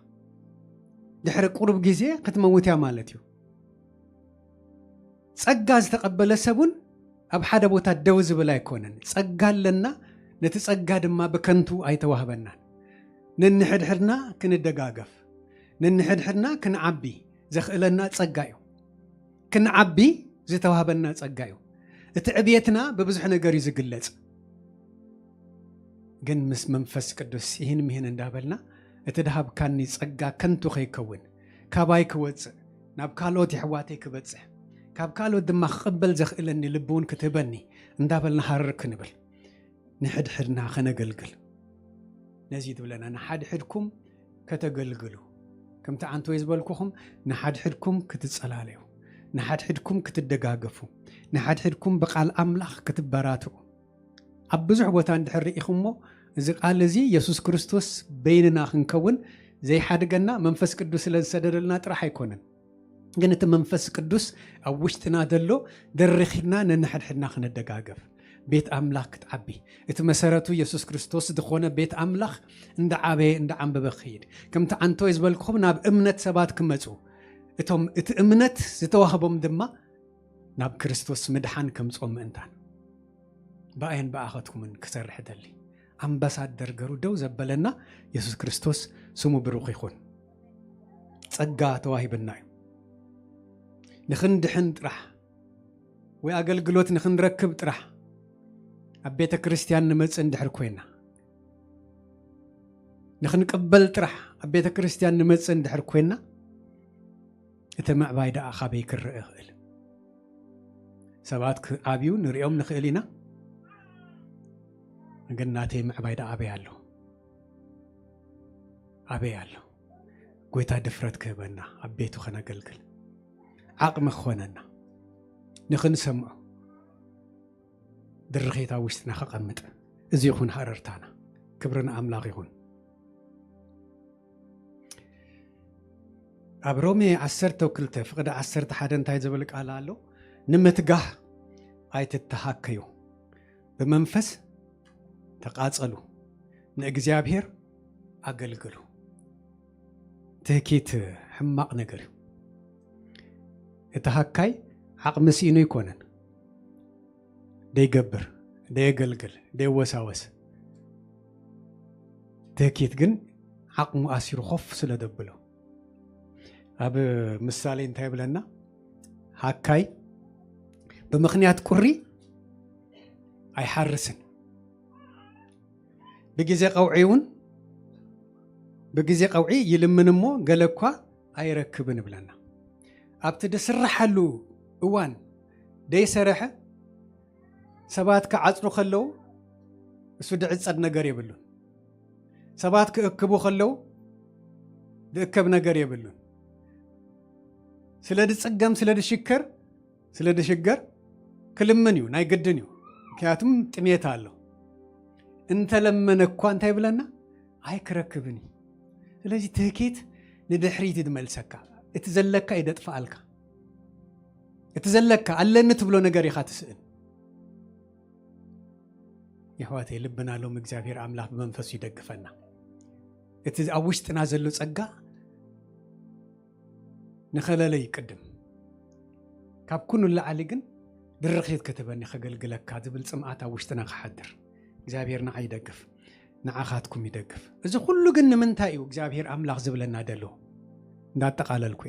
Speaker 1: ድሕሪ ቁርብ ግዜ ክትመውት እያ ማለት እዩ ጸጋ ዝተቐበለ ሰቡን ኣብ ሓደ ቦታ ደው ዝብል ኣይኮነን ጸጋ ኣለና ነቲ ጸጋ ድማ ብከንቱ ኣይተዋህበናን ነንሕድሕድና ክንደጋገፍ ነንሕድሕድና ክንዓቢ ዘኽእለና ጸጋ እዩ ክንዓቢ ዝተዋህበና ጸጋ እዩ እቲ ዕብየትና በብዙሕ ነገር እዩ ዝግለጽ ግን ምስ መንፈስ ቅዱስ ይህን ምህን እንዳበልና እቲ ድሃብካኒ ጸጋ ከንቱ ከይከውን ካባይ ክወፅእ ናብ ካልኦት ይሕዋተይ ክበጽሕ ካብ ካልኦት ድማ ክቕበል ዘኽእለኒ ልብውን ክትህበኒ እንዳበልና ሃርር ክንብል ንሕድሕድና ከነገልግል ነዚ ትብለና ንሓድሕድኩም ከተገልግሉ ከምቲ ዓንቶ ዝበልኩኹም ንሓድሕድኩም ክትጸላለዩ ንሓድሕድኩም ክትደጋገፉ ንሓድሕድኩም ብቃል ኣምላኽ ክትበራትዑ ኣብ ብዙሕ ቦታ እንድሕር ኢኹሞ እዚ ቃል እዚ ኢየሱስ ክርስቶስ በይንና ክንከውን ዘይሓድገና መንፈስ ቅዱስ ስለዝሰደደልና ጥራሕ ኣይኮነን ግን እቲ መንፈስ ቅዱስ ኣብ ውሽጥና ዘሎ ደሪኽና ነንሕድሕድና ክንደጋገፍ ቤት ኣምላኽ ክትዓቢ እቲ መሰረቱ ኢየሱስ ክርስቶስ ዝኾነ ቤት ኣምላኽ እንዳዓበየ እንዳዓንበበ ክይድ ከምቲ ዓንቶይ ዝበልክኹም ናብ እምነት ሰባት ክመፁ እቶም እቲ እምነት ዝተዋህቦም ድማ ናብ ክርስቶስ ምድሓን ከምጾም ምእንታን በአይን በአኸትኩምን ክሰርሕ ደሊ አምባሳደር ገሩ ደው ዘበለና ኢየሱስ ክርስቶስ ስሙ ብሩኽ ይኹን ጸጋ ተዋሂብና ንኽንድሕን ጥራሕ ወይ አገልግሎት ንኽንረክብ ጥራሕ ኣብ ቤተ ክርስቲያን ንመጽእ እንድሕር ኮይና ንኽንቅበል ጥራሕ ኣብ ቤተ ክርስቲያን ንመጽእ እንድሕር ኮይና እቲ ምዕባይ ደኣ ኻበይ ክርአ ይኽእል ሰባት ክዓብዩ ንሪኦም ንኽእል ኢና ግን ናተይ ምዕባይ ደኣ ኣበይ ኣሎ ጎይታ ድፍረት ክህበና ኣብ ቤቱ ኸነገልግል ዓቕሚ ክኾነና ንኽንሰምዖ ድርኼታ ውሽጥና ኸቐምጥ እዚ ይኹን ሃረርታና ክብርን ኣምላኽ ይኹን ኣብ ሮሜ 12 ፍቕዲ 11 እንታይ ዝብል ቃል ኣሎ ንምትጋህ ኣይትተሃከዩ ብመንፈስ ተቃጸሉ ንእግዚአብሔር አገልግሉ ትህኪት ሕማቕ ነገር እዩ እተሃካይ ዓቕሚ ሲኢኑ ይኮነን ደይገብር ደየገልግል ደይወሳወስ ትህኪት ግን ዓቕሙ ኣሲሩ ኾፍ ስለ ደብሎ ኣብ ምሳሌ እንታይ ብለና ሃካይ ብምኽንያት ቁሪ ኣይሓርስን بجزء قوعيون بجزء قوعي يلمن مو قالكوا أيركبن بلنا أبتدي سرح له أوان دي سرحة سبات كعصرو خلو سود عصر نجار يبلون سبات كأكبو خلو دأكب نجار يبلون سلاد السجام سلاد الشكر سلاد الشجر كلمنيو ناي قدنيو كاتم تميت الله انت لما نكو انت يبلنا هاي كركبني ስለዚህ ትህኪት ንድሕሪት ይድመልሰካ እትዘለካ ይደጥፋልካ እትዘለካ አለነት ብሎ ነገር ይኻ ትስእል ይህዋቴ ልብና ሎም እግዚአብሔር አምላክ በመንፈሱ ይደግፈና እቲ ኣብ ውሽጥና ዘሎ ጸጋ ንኸለለ ይቅድም ካብ ኩሉ ለዓሊ ግን ድርኺት ከተበኒ ከገልግለካ ዝብል ጽምዓት ኣብ ውሽጥና ክሓድር እግዚአብሔርና አይደግፍ ንዓኻትኩም ይደግፍ እዚ ሁሉ ግን ንምንታይ እዩ እግዚአብሔር አምላክ ዝብለና ደሎ እንዳጠቃለልኩ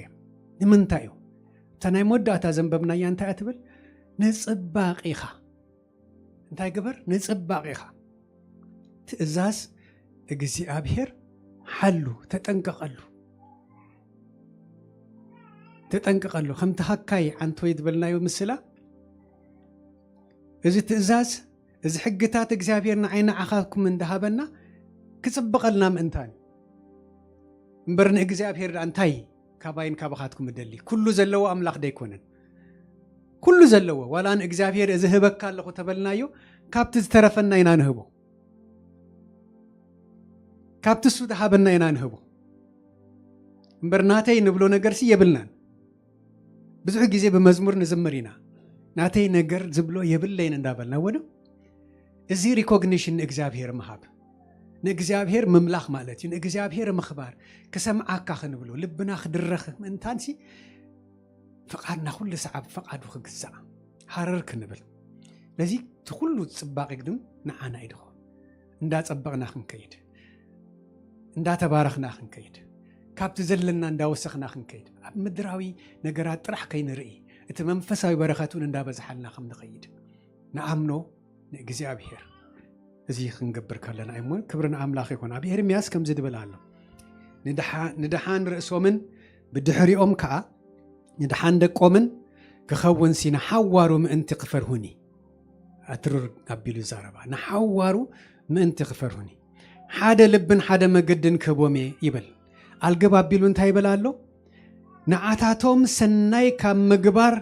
Speaker 1: ንምንታይ እዩ ተናይ ሞዳታ ዘንበብና ያንታይ አትብል ንጽባቂኻ እንታይ ግበር ንጽባቂኻ ትእዛዝ እግዚአብሔር ሓሉ ተጠንቀቀሉ ከም ተሐካይ አንተ ይድበልናዮ ምስላ እዚ ትእዛዝ እዚ ሕግታት እግዚአብሔርና ዓይና ዓኻኩም እንደሃበና ክጽብቀልና ምንታን እምበርን እግዚአብሔር አንታይ ካባይን ካባኻትኩም ደሊ ኩሉ ዘለዎ አምላክ ደይኮነን ኩሉ ዘለዎ ዋላን እግዚአብሔር እዚ ህበካ ኣለኹ ተበልናዮ ካብቲ ዝተረፈና ኢና ንህቦ ካብቲ ሱ ተሃበና ኢና ንህቦ እምበርናተይ ንብሎ ነገርሲ የብልናን ብዙሕ ግዜ በመዝሙር ንዝምር ኢና ናተይ ነገር ዝብሎ የብለይን እንዳበልና ወዶ እዚ ሪኮግኒሽን እግዚአብሔር መሃብ ንእግዚአብሔር መምላኽ ማለት እዩ ንእግዚአብሔር መኽባር ከሰምዓካ ክንብሎ ልብና ክድረኽ ምንታንሲ ፈቃድና ኩሉ ሰዓብ ፈቃዱ ክግዛእ ሓረር ክንብል ለዚ ትኩሉ ጽባቕ ይግድም ንዓና ይድኹ እንዳጸበቕና ክንከይድ እንዳተባረኽና ክንከይድ ካብቲ ዘለና እንዳወሰኽና ክንከይድ ኣብ ምድራዊ ነገራት ጥራሕ ከይንርኢ እቲ መንፈሳዊ በረኸቱን እንዳበዝሓልና ከም ንኸይድ ንኣምኖ ንእግዚአብሔር እዚ ክንገብር ከለና አይሞን ክብርና አምላኽ ይኹን ኣብ ኤርምያስ ከም ዝድብል ኣሎ ንድሓን ርእሶምን ብድሕሪኦም ከዓ ንድሓን ደቆምን ክኸውን ሲና ሓዋሩ ምእንቲ ክፈርሁኒ ኣትሩር ኣቢሉ ዛረባ ንሓዋሩ ምእንቲ ክፈርሁኒ ሓደ ልብን ሓደ መገድን ክህቦም ይብል ኣልገባ ኣቢሉ እንታይ ይብል ኣሎ ንዓታቶም ሰናይ ካብ ምግባር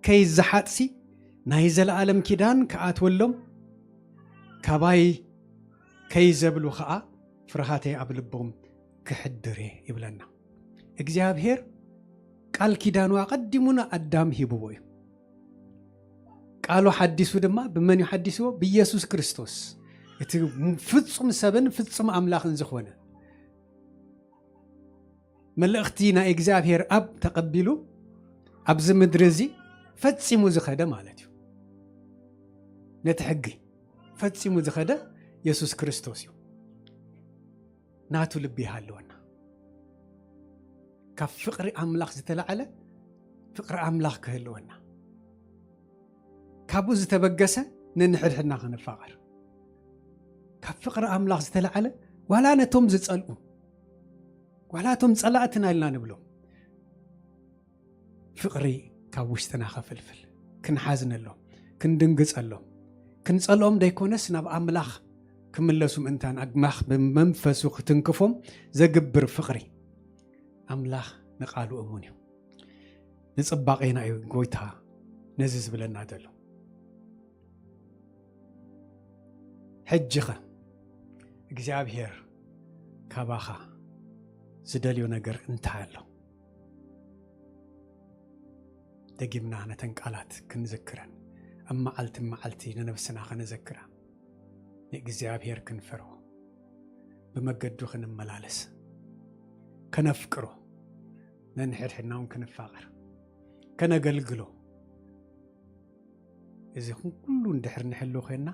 Speaker 1: ከይዝሓጥሲ ናይ ዘለዓለም ኪዳን ከኣትወሎም ካባይ ከይዘብሉ ከዓ ፍርሃተይ ኣብ ልቦም ክሕድር ይብለና እግዚአብሔር ቃል ኪዳኑ አቀድሙና አዳም ሂብዎ قالوا حدثوا دما بمن يحدثوا بيسوع كريستوس ፍጹም ሰብን ፍጹም አምላኽን ዝኾነ መልእኽቲና እግዚአብሔር አብ ተቀቢሉ ኣብዚ ምድሪ እዚ ፈጺሙ ዝኸደ ማለት እዩ ነቲ ሕጊ ፈጺሙ ዝኸደ ኢየሱስ ክርስቶስ እዩ ናቱ ልቢ ይሃለወና ካብ ፍቅሪ አምላኽ ዝተላዕለ ፍቅሪ አምላኽ ክህልወና ካብኡ ዝተበገሰ ነንሕድሕድና ክንፋቐር ካብ ፍቅሪ አምላኽ ዝተላዕለ ዋላ ነቶም ዝጸልኡ ዋላቶም ጸላእትና ኢልና ንብሎም ፍቅሪ ካብ ውሽጥና ኸፍልፍል ክንሓዝነሎም ክንድንግጸሎም ክንጸልኦም ደይኮነስ ናብ አምላኽ ክምለሱ ምእንታን አግማኽ ብመንፈሱ ክትንክፎም ዘግብር ፍቅሪ አምላኽ ንቃሉ እሙን እዩ ንጽባቐና እዩ ጎይታ ነዚ ዝብለና ዘሎ ሕጅኸ እግዚአብሔር ካባኻ ዝደልዮ ነገር እንታይ ኣሎ ደጊምና ነተን ቃላት ክንዝክረን እማዓልቲ መዓልቲ ንነፍስና ክንዘክራ ንእግዚአብሔር ክንፈሮ ብመገዱ ክንመላለስ ከነፍቅሮ ነንሕድሕድናውን ክንፋቐር ከነገልግሎ እዚ ኩሉ እንድሕር ንሕሉ ኮይና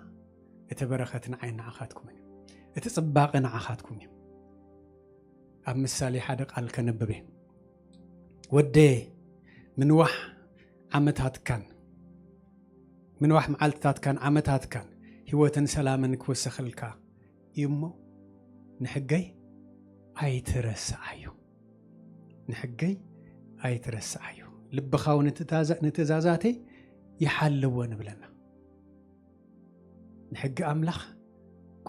Speaker 1: እቲ በረኸት ንዓይን ንዓኻትኩም እዩ እቲ ጽባቐ ንዓኻትኩም እዩ ኣብ ምሳሌ ሓደ ቃል ከነብበ ወደ ምንዋሕ ዓመታትካን ምንዋሕ መዓልትታትካን ዓመታትካን ህይወትን ሰላምን ክወሰኸልካ እሞ ንሕገይ ኣይትረሳዓዩ ንሕገይ ኣይትረሳዓዩ ልብኻ እውን ንትእዛዛተይ ይሓልዎ ንብለና ንሕጊ አምላኽ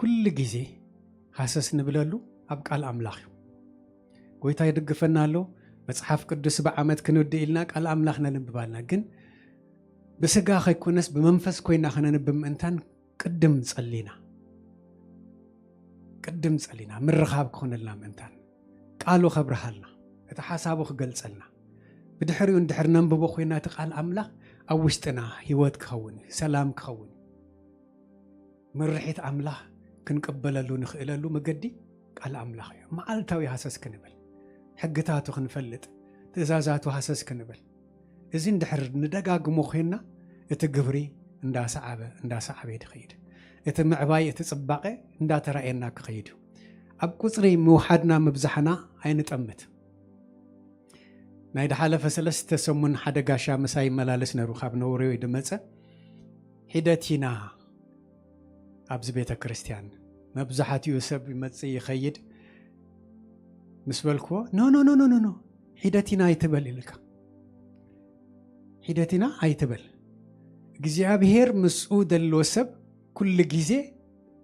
Speaker 1: ኩሉ ግዜ ሃሰስ ንብለሉ ኣብ ቃል አምላኽ እዩ ጎይታ ይድግፈና ኣሎ መጽሓፍ ቅዱስ በዓመት ክንውድእ ኢልና ቃል አምላኽ ነንብባልና ግን ብስጋ ኸይኮነስ ብመንፈስ ኮይና ክነንብብ ምእንታን ቅድም ጸሊና ምርኻብ ክኾነልና ምእንታን ቃሉ ኸብርሃልና እቲ ሓሳቡ ክገልጸልና ብድሕሪኡ እንድሕር ነንብቦ ኮይና እቲ ቃል አምላኽ ኣብ ውሽጥና ህይወት ክኸውን ሰላም ክኸውን ምርሒት አምላኽ ክንቀበለሉ ንኽእለሉ መገዲ ቃል አምላኽ እዩ መዓልታዊ ሃሰስ ክንብል ሕግታቱ ክንፈልጥ ትእዛዛቱ ሃሰስ ክንብል እዚ እንድሕር ንደጋግሞ ኮይና እቲ ግብሪ እንዳሰዓበ ይኸይድ እቲ ምዕባይ እቲ ጽባቐ እንዳተራእየና ክኸይድ ኣብ ቁጽሪ ምውሓድና ምብዛሕና ኣይንጠምት ናይ ደሓለፈ 3 ሰሙን ሓደ ጋሻ ምሳይ መላለስ ነሩ ካብ ነውሬው ይድመጸ ሂደቲና ኣብዚ ቤተ ክርስቲያን መብዛሕትኡ ሰብ ይመጽእ ይኸይድ ምስ በልክዎ ኖ ሂደቲና ኣይትበል ኢልካ ሂደቲና ኣይትበል እግዚአብሔር ምስኡ ደሎ ሰብ ኩሉ ግዜ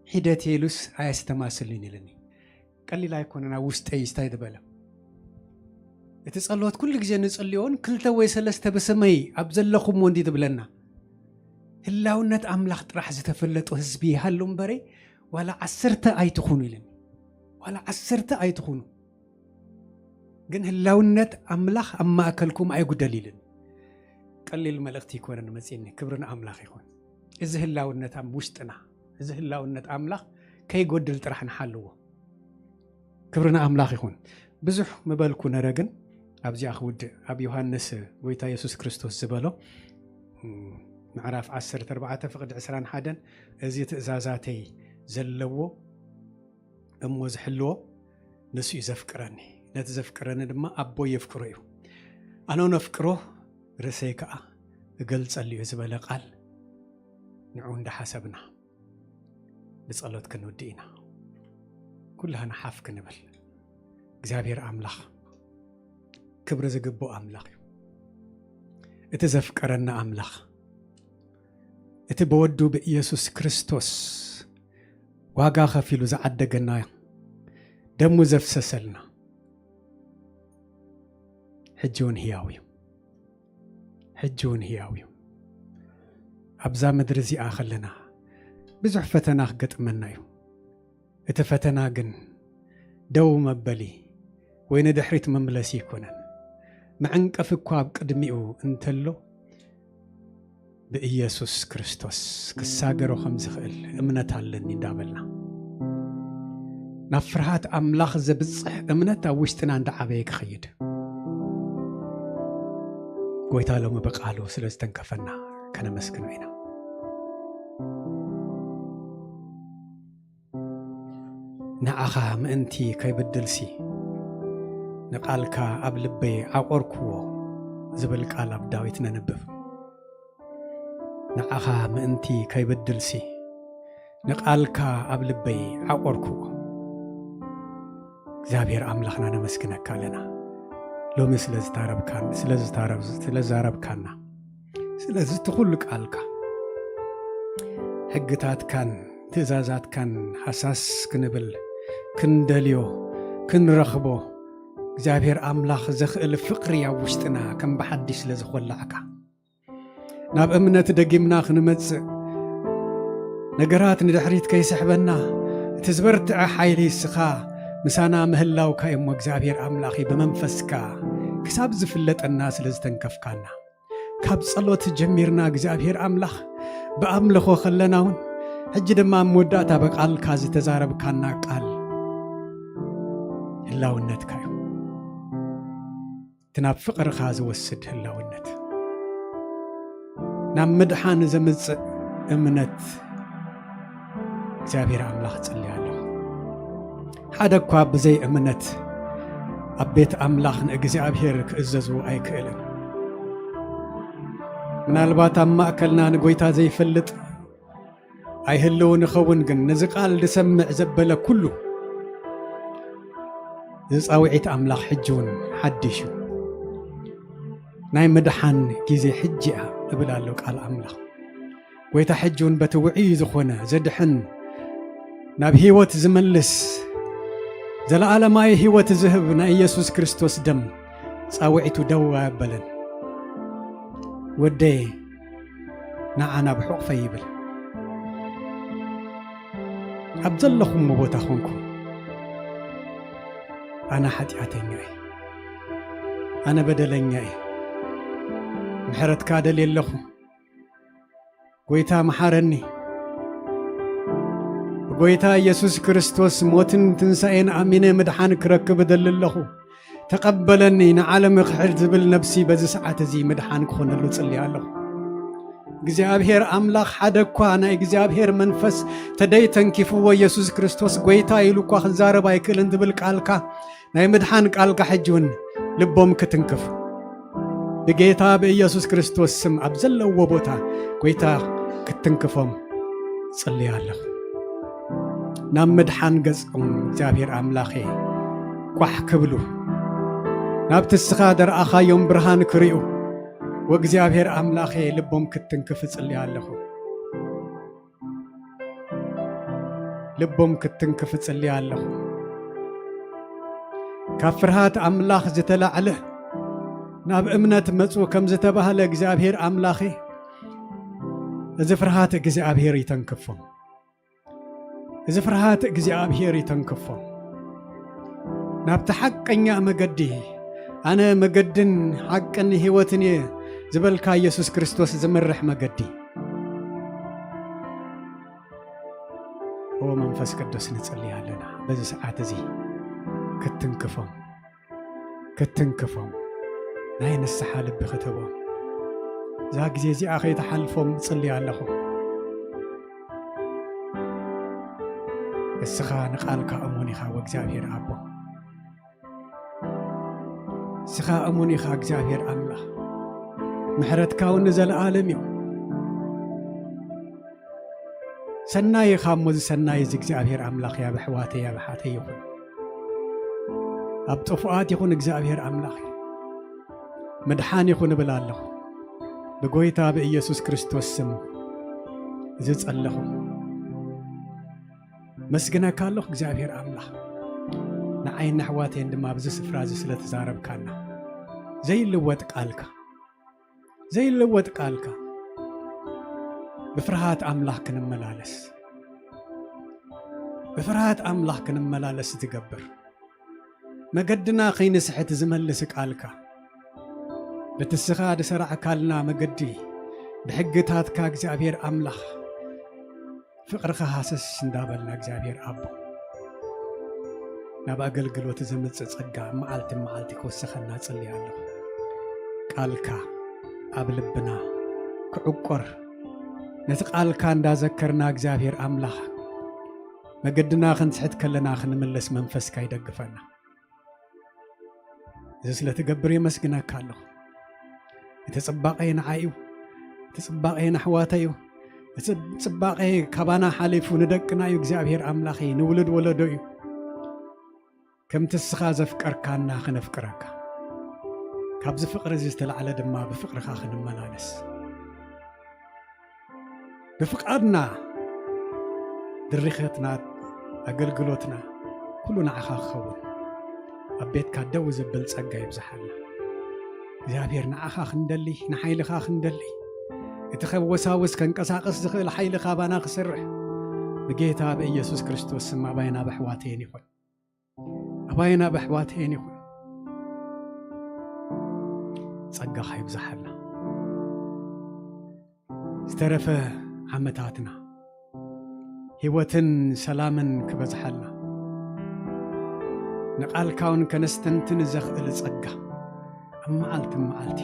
Speaker 1: ሂደት የሉስ ኣያስተማስልን ኢልኒ ቀሊል ኣይኮነና ውስጠይ ስታይ ትበለ እቲ ጸሎት ኩሉ ግዜ ንጽልዮን 2 ወይ 3 በሰማይ ኣብ ዘለኹም ወንዲ ትብለና ህላውነት አምላኽ ጥራሕ ዝተፈለጡ ህዝቢ ይሃሉ እምበረ ዋላ 10 ኣይትኹኑ ኢልኒ ዋላ 10 ኣይትኹኑ ግን ህላውነት አምላኽ ኣብ ማእከልኩም ኣይጉደል ኢልን ቀሊል መልእኽቲ ይኮነን መጽእኒ ክብርና አምላኽ ይኹን እዚ ህላውነት ኣብ ውሽጥና እዚ ህላውነት አምላኽ ከይጎድል ጥራሕ ንሓልዎ ክብርና አምላኽ ይኹን ብዙሕ መበልኩ ነረግን ኣብዚ ኣኽውድ ኣብ ዮሐንስ ጎይታ ኢየሱስ ክርስቶስ ዝበሎ معرف 14 فقد 21 እዚ ትእዛዛተይ ዘለዎ እሞ ዝሕልዎ ንሱ ይዘፍቅረኒ ነቲ ዘፍቅረኒ ድማ ኣቦ የፍቅሮ እዩ ኣነ ነፍቅሮ ርሰይ ከዓ እገልጸሉ እዩ ዝበለ ቃል ንዑ እንዳሓሰብና ብጸሎት ክንውድእ ኢና ኩላህና ሓፍ ክንብል እግዚአብሔር አምላኽ ክብሪ ዝግብኦ አምላኽ እዩ እቲ ዘፍቅረና አምላኽ እቲ በወዱ በኢየሱስ ክርስቶስ ዋጋ ከፊሉ ዝዓደገና ደሙ ዘፍሰሰልና ሕጂውን ህያው እዩ ኣብዛ ምድሪ እዚኣ ኸለና ብዙሕ ፈተና ክገጥመና እዩ እቲ ፈተና ግን ደው መበሊ ወይ ንድሕሪት መምለሲ ይኮነን መዕንቀፍ እኳ ኣብ ቅድሚኡ እንተሎ بإيسوس كريستوس كساجرو خمس خيل أمنت علني دابلنا نفرهات أملاخ زبصح أمنت وشتنا عند عبيك خيد قويتا لو مبقالو سلستن كفنا كان مسكن وينا نعخا مأنتي كي بدلسي نقالكا أبلبي عقوركو زبلك على بداويتنا نبف نعخا مأنتي كي بدلسي نقالكا أبلبي عقوركو زابير أملاخنا نمسكنك لنا لو مثل زتارب كان سلزارب كاننا سلز تخلق قالكا حقتات كان تزازات كان حساس كنبل كندليو كنرخبو زابير أملاخ زخل فقري وشتنا كم بحدش لزخولعكا ناب أمنة دقيمنا خنمتس نقرات ندحريت كي سحبنا تزبرت حيلي السخا مسانا مهلاو كايم وغزابير أملاخي بمنفسكا كساب زفلت الناس لزتنكفكانا كاب صلوت جميرنا غزابير أملاخ بأملخو خلناون حج دما موداتا بقال كازي تزارب كانا قال هلاونت كايو تناب فقر خاز وسد هلاونت نام مدحان زمز امنت غزابير أملاخ تصليالو حدا كواب زي امنت أبيت أملاخن إجزابير كأززو أي كإلن من البات أما أكلنا نقويتا زي فلت أي هلو نخون جن نزقال لسمع زبلة كله زاوعيت أملاخ حجون حديشو ناي مدحان كيزي حجئة قبلالوك على أملاخ قويتا حجون بتوعي زخونا زدحن ناب هيوت زملس زلعال ماي هيوت زهبنا إيسوس كريستوس دم صاوعيتو دوا بلن ودي نعنا بحق فيبل أبزلكم مبوتاخونكم أنا حتياتيني أنا بدلني محرت كادل يلخو قويتا محارني قويتا يسوس كريستوس موتن تنسائن أمين مدحان كركب دل اللخو تقبلني نعلم خحر زبل نفسي بزي ساعة زي مدحان كون اللو تصلي الله እግዚአብሔር አምላክ ሐደኳ ናይ እግዚአብሔር መንፈስ ተደይተን ኪፍዎ ኢየሱስ ክርስቶስ ጎይታ ይሉኳ خزارب አይክልን ትብል ቃልካ ናይ መድሓን ቃልካ ሕጅውን ልቦም ክትንክፍ በጌታ በኢየሱስ ክርስቶስ ስም አብዘለዎ ቦታ ጎይታ ክትንክፎም ጸልያለሁ ናብ መድሓን ገጽም እግዚአብሔር አምላኬ ቋሕ ክብሉ ናብ ትስኻ ደርአኻዮም ብርሃን ክሪኡ وእግዚአብሔር አምላኬ ልቦም ክትንክፍ ጸልያለሁ ልቦም ክትንክፍ ጸልያለሁ ካፍርሃት አምላኽ ዝተላዕለ ናብ እምነት መጹ ከም ዝተባህለ እግዚአብሔር አምላኬ እዚ ፍርሃት እግዚአብሔር ይተንክፎም እዚ ፍርሃት እግዚአብሔር ይተንክፎም ናብ ተሐቀኛ መገዲ አነ መገድን ሐቅን ህይወትን زبلك يسوع كريستوس زمرح مجدي هو منفس قدوس نصلي علينا بزي ساعات زي كتنكفهم ناي نسحال بختبو زاك زي اخي تحلفهم صلي عليهم السخان قالك اموني خا واغزابير ابو سخا اموني خا اغزابير الله محرت كاون نزل عالمي سناي خامز سناي እግዚአብሔር አምላክ ያ በሕዋቴ ያ በሓቴ ይኹን ኣብ ጥፉኣት ይኹን እግዚአብሔር አምላክ መድሓን ይኹን ብላለሁ በጎይታ በኢየሱስ ክርስቶስ ስም ዝጸለኹ መስግነካለሁ እግዚአብሔር አምላክ ንዓይን ኣሕዋቴ ድማ ኣብዚ ስፍራ እዚ ስለተዛረብካና ዘይልወጥ ቃልካ ዘይልወጥ ቃልካ بفرحات أملاح كن ملالس تقبر ما قدنا خين سحت زملسك آلكا بتسخاد سرع كالنا ما قدي بحقتاتك እግዚአብሔር አምላኽ ፍቅርኻ ሃሰስ እንዳበልና እግዚአብሔር አቦ ናብ አገልግሎት ዝምጽእ ጸጋ መዓልቲ ክወስኸና ጸልያለሁ ቃልካ ኣብ ልብና ክዕቆር ነቲ ቃልካ እንዳዘከርና እግዚአብሔር አምላኽ መገድና ክንስሕት ከለና ክንምለስ መንፈስካ ይደግፈና እዚ ስለትገብር የመስግነካ ኣለሁ የተጽባቀይ ንዓዩ ተጽባቀይ ንሕዋተዩ ተጽባቀይ ካባና ሓሊፉ ንደቅና እዩ እግዚአብሔር አምላኽ ንውልድ ወለዶ እዩ ከም ትስኻ ዘፍቀርካና ክነፍቅረካ ካብዚ ፍቅሪ እዚ ዝተለዓለ ድማ ብፍቅርካ ክንመላለስ ብፍቃድና ድሪኸትና አገልግሎትና ኩሉ ንዓኻ ክኸውን ኣብ ቤትካ ደው ዝብል ጸጋ ይብዛሓልና እግዚአብሔር ንዓኻ ክንደሊ ንሓይልኻ ክንደሊ እቲ ኸወሳውስ ከንቀሳቀስ ዝኽእል ሓይልኻ ባና ክሰርሕ ብጌታ በኢየሱስ ክርስቶስ ስም ኣባይና በሕዋተይን ይኹን ኣባይና በሕዋተይን ይኹን ጸጋኻ ይብዛሓልና ዝተረፈ ዓመታትና ህይወትን ሰላምን ክበዝሓልና ንቃልካውን ከነስተንትን ዘኽእል ጸጋ መዓልቲ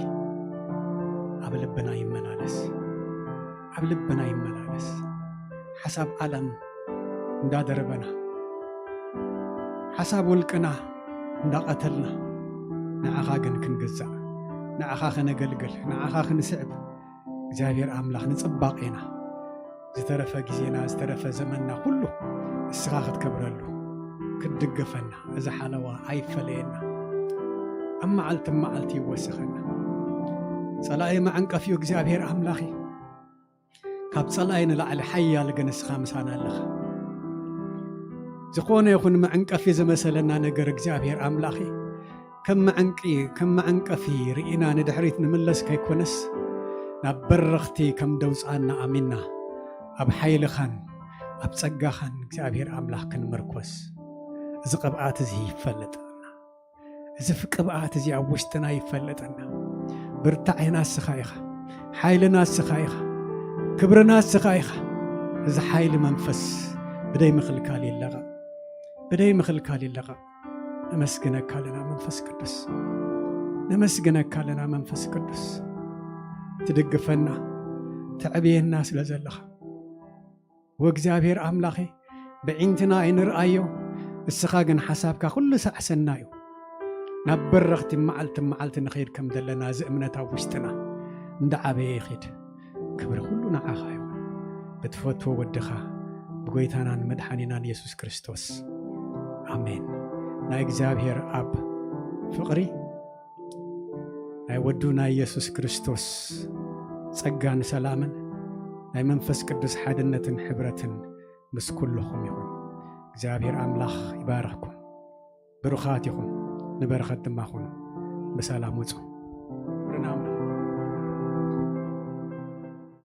Speaker 1: ኣብ ልብና ይመላለስ ሓሳብ ዓለም እንዳደረበና ሓሳብ ውልቅና እንዳቀተልና ንዓኻ ግን ክንግዛእ ንዓኻ ክነገልግል ንዓኻ ክንስዕብ እግዚአብሔር አምላኽ ንጽባቄና ዝተረፈ ጊዜና ዝተረፈ ዘመንና ሁሉ እስኻ ክትከብረሉ ክትድገፈና እዚ ሓለዋ ኣይፈለየና ኣብ መዓልቲ ይወስኸና ጸላኢ መዐንቀፍ እዩ እግዚአብሔር አምላኽ ካብ ጸላኢ ንላዕሊ ሓያል ግን እስኻ ምሳና ኣለኻ ዝኾነ ይኹን መዐንቀፊ ዝመሰለና ነገር እግዚአብሔር አምላኽ ከም መዐንቀፊ ርኢና ንድሕሪት ንምለስ ከይኮነስ ናብ በረኽቲ ከም ደውፃና ኣሚንና ኣብ ሓይልኻን ኣብ ጸጋኻን እግዚአብሔር አምላኽ ክንመርኮስ እዚ ቅብኣት እዚ ይፈለጠና እዚ ቅብኣት እዚ ኣብ ውሽጥና ይፈለጠና ብርታዕና እስኻ ኢኻ ሓይልና እስኻ ኢኻ ክብርና እስኻ ኢኻ እዚ ሓይሊ መንፈስ ብደይ ምኽልካል ይለቐ ነመስግነካ ለና መንፈስ ቅዱስ ትድግፈና ትዕብየና ስለ ዘለኻ ወእግዚአብሔር አምላኽ ብዒንትና ኣይንርአዮ እስኻ ግን ሓሳብካ ኩሉ ሰዕሰና እዩ ናብ በረኽቲ መዓልቲ ንኸይድ ከም ዘለና እዚ እምነት ኣብ ውሽጥና እንዳዓበየ ይኸይድ ክብሪ ሁሉ ንዓኻ ይኹን ብትፈትዎ ወድኻ ብጎይታናን መድሓኒናን ኢየሱስ ክርስቶስ አሜን ናይ እግዚአብሔር አብ ፍቅሪ ናይ ወዱ ናይ ኢየሱስ ክርስቶስ ጸጋን ሰላምን ናይ መንፈስ ቅዱስ ሓድነትን ሕብረትን ምስ ኩልኹም ይኹን እግዚአብሔር አምላኽ ይባርኽኩም ብሩኻት ይኹን ንበረኸት ድማ ኹኑ በሰላም ውጹ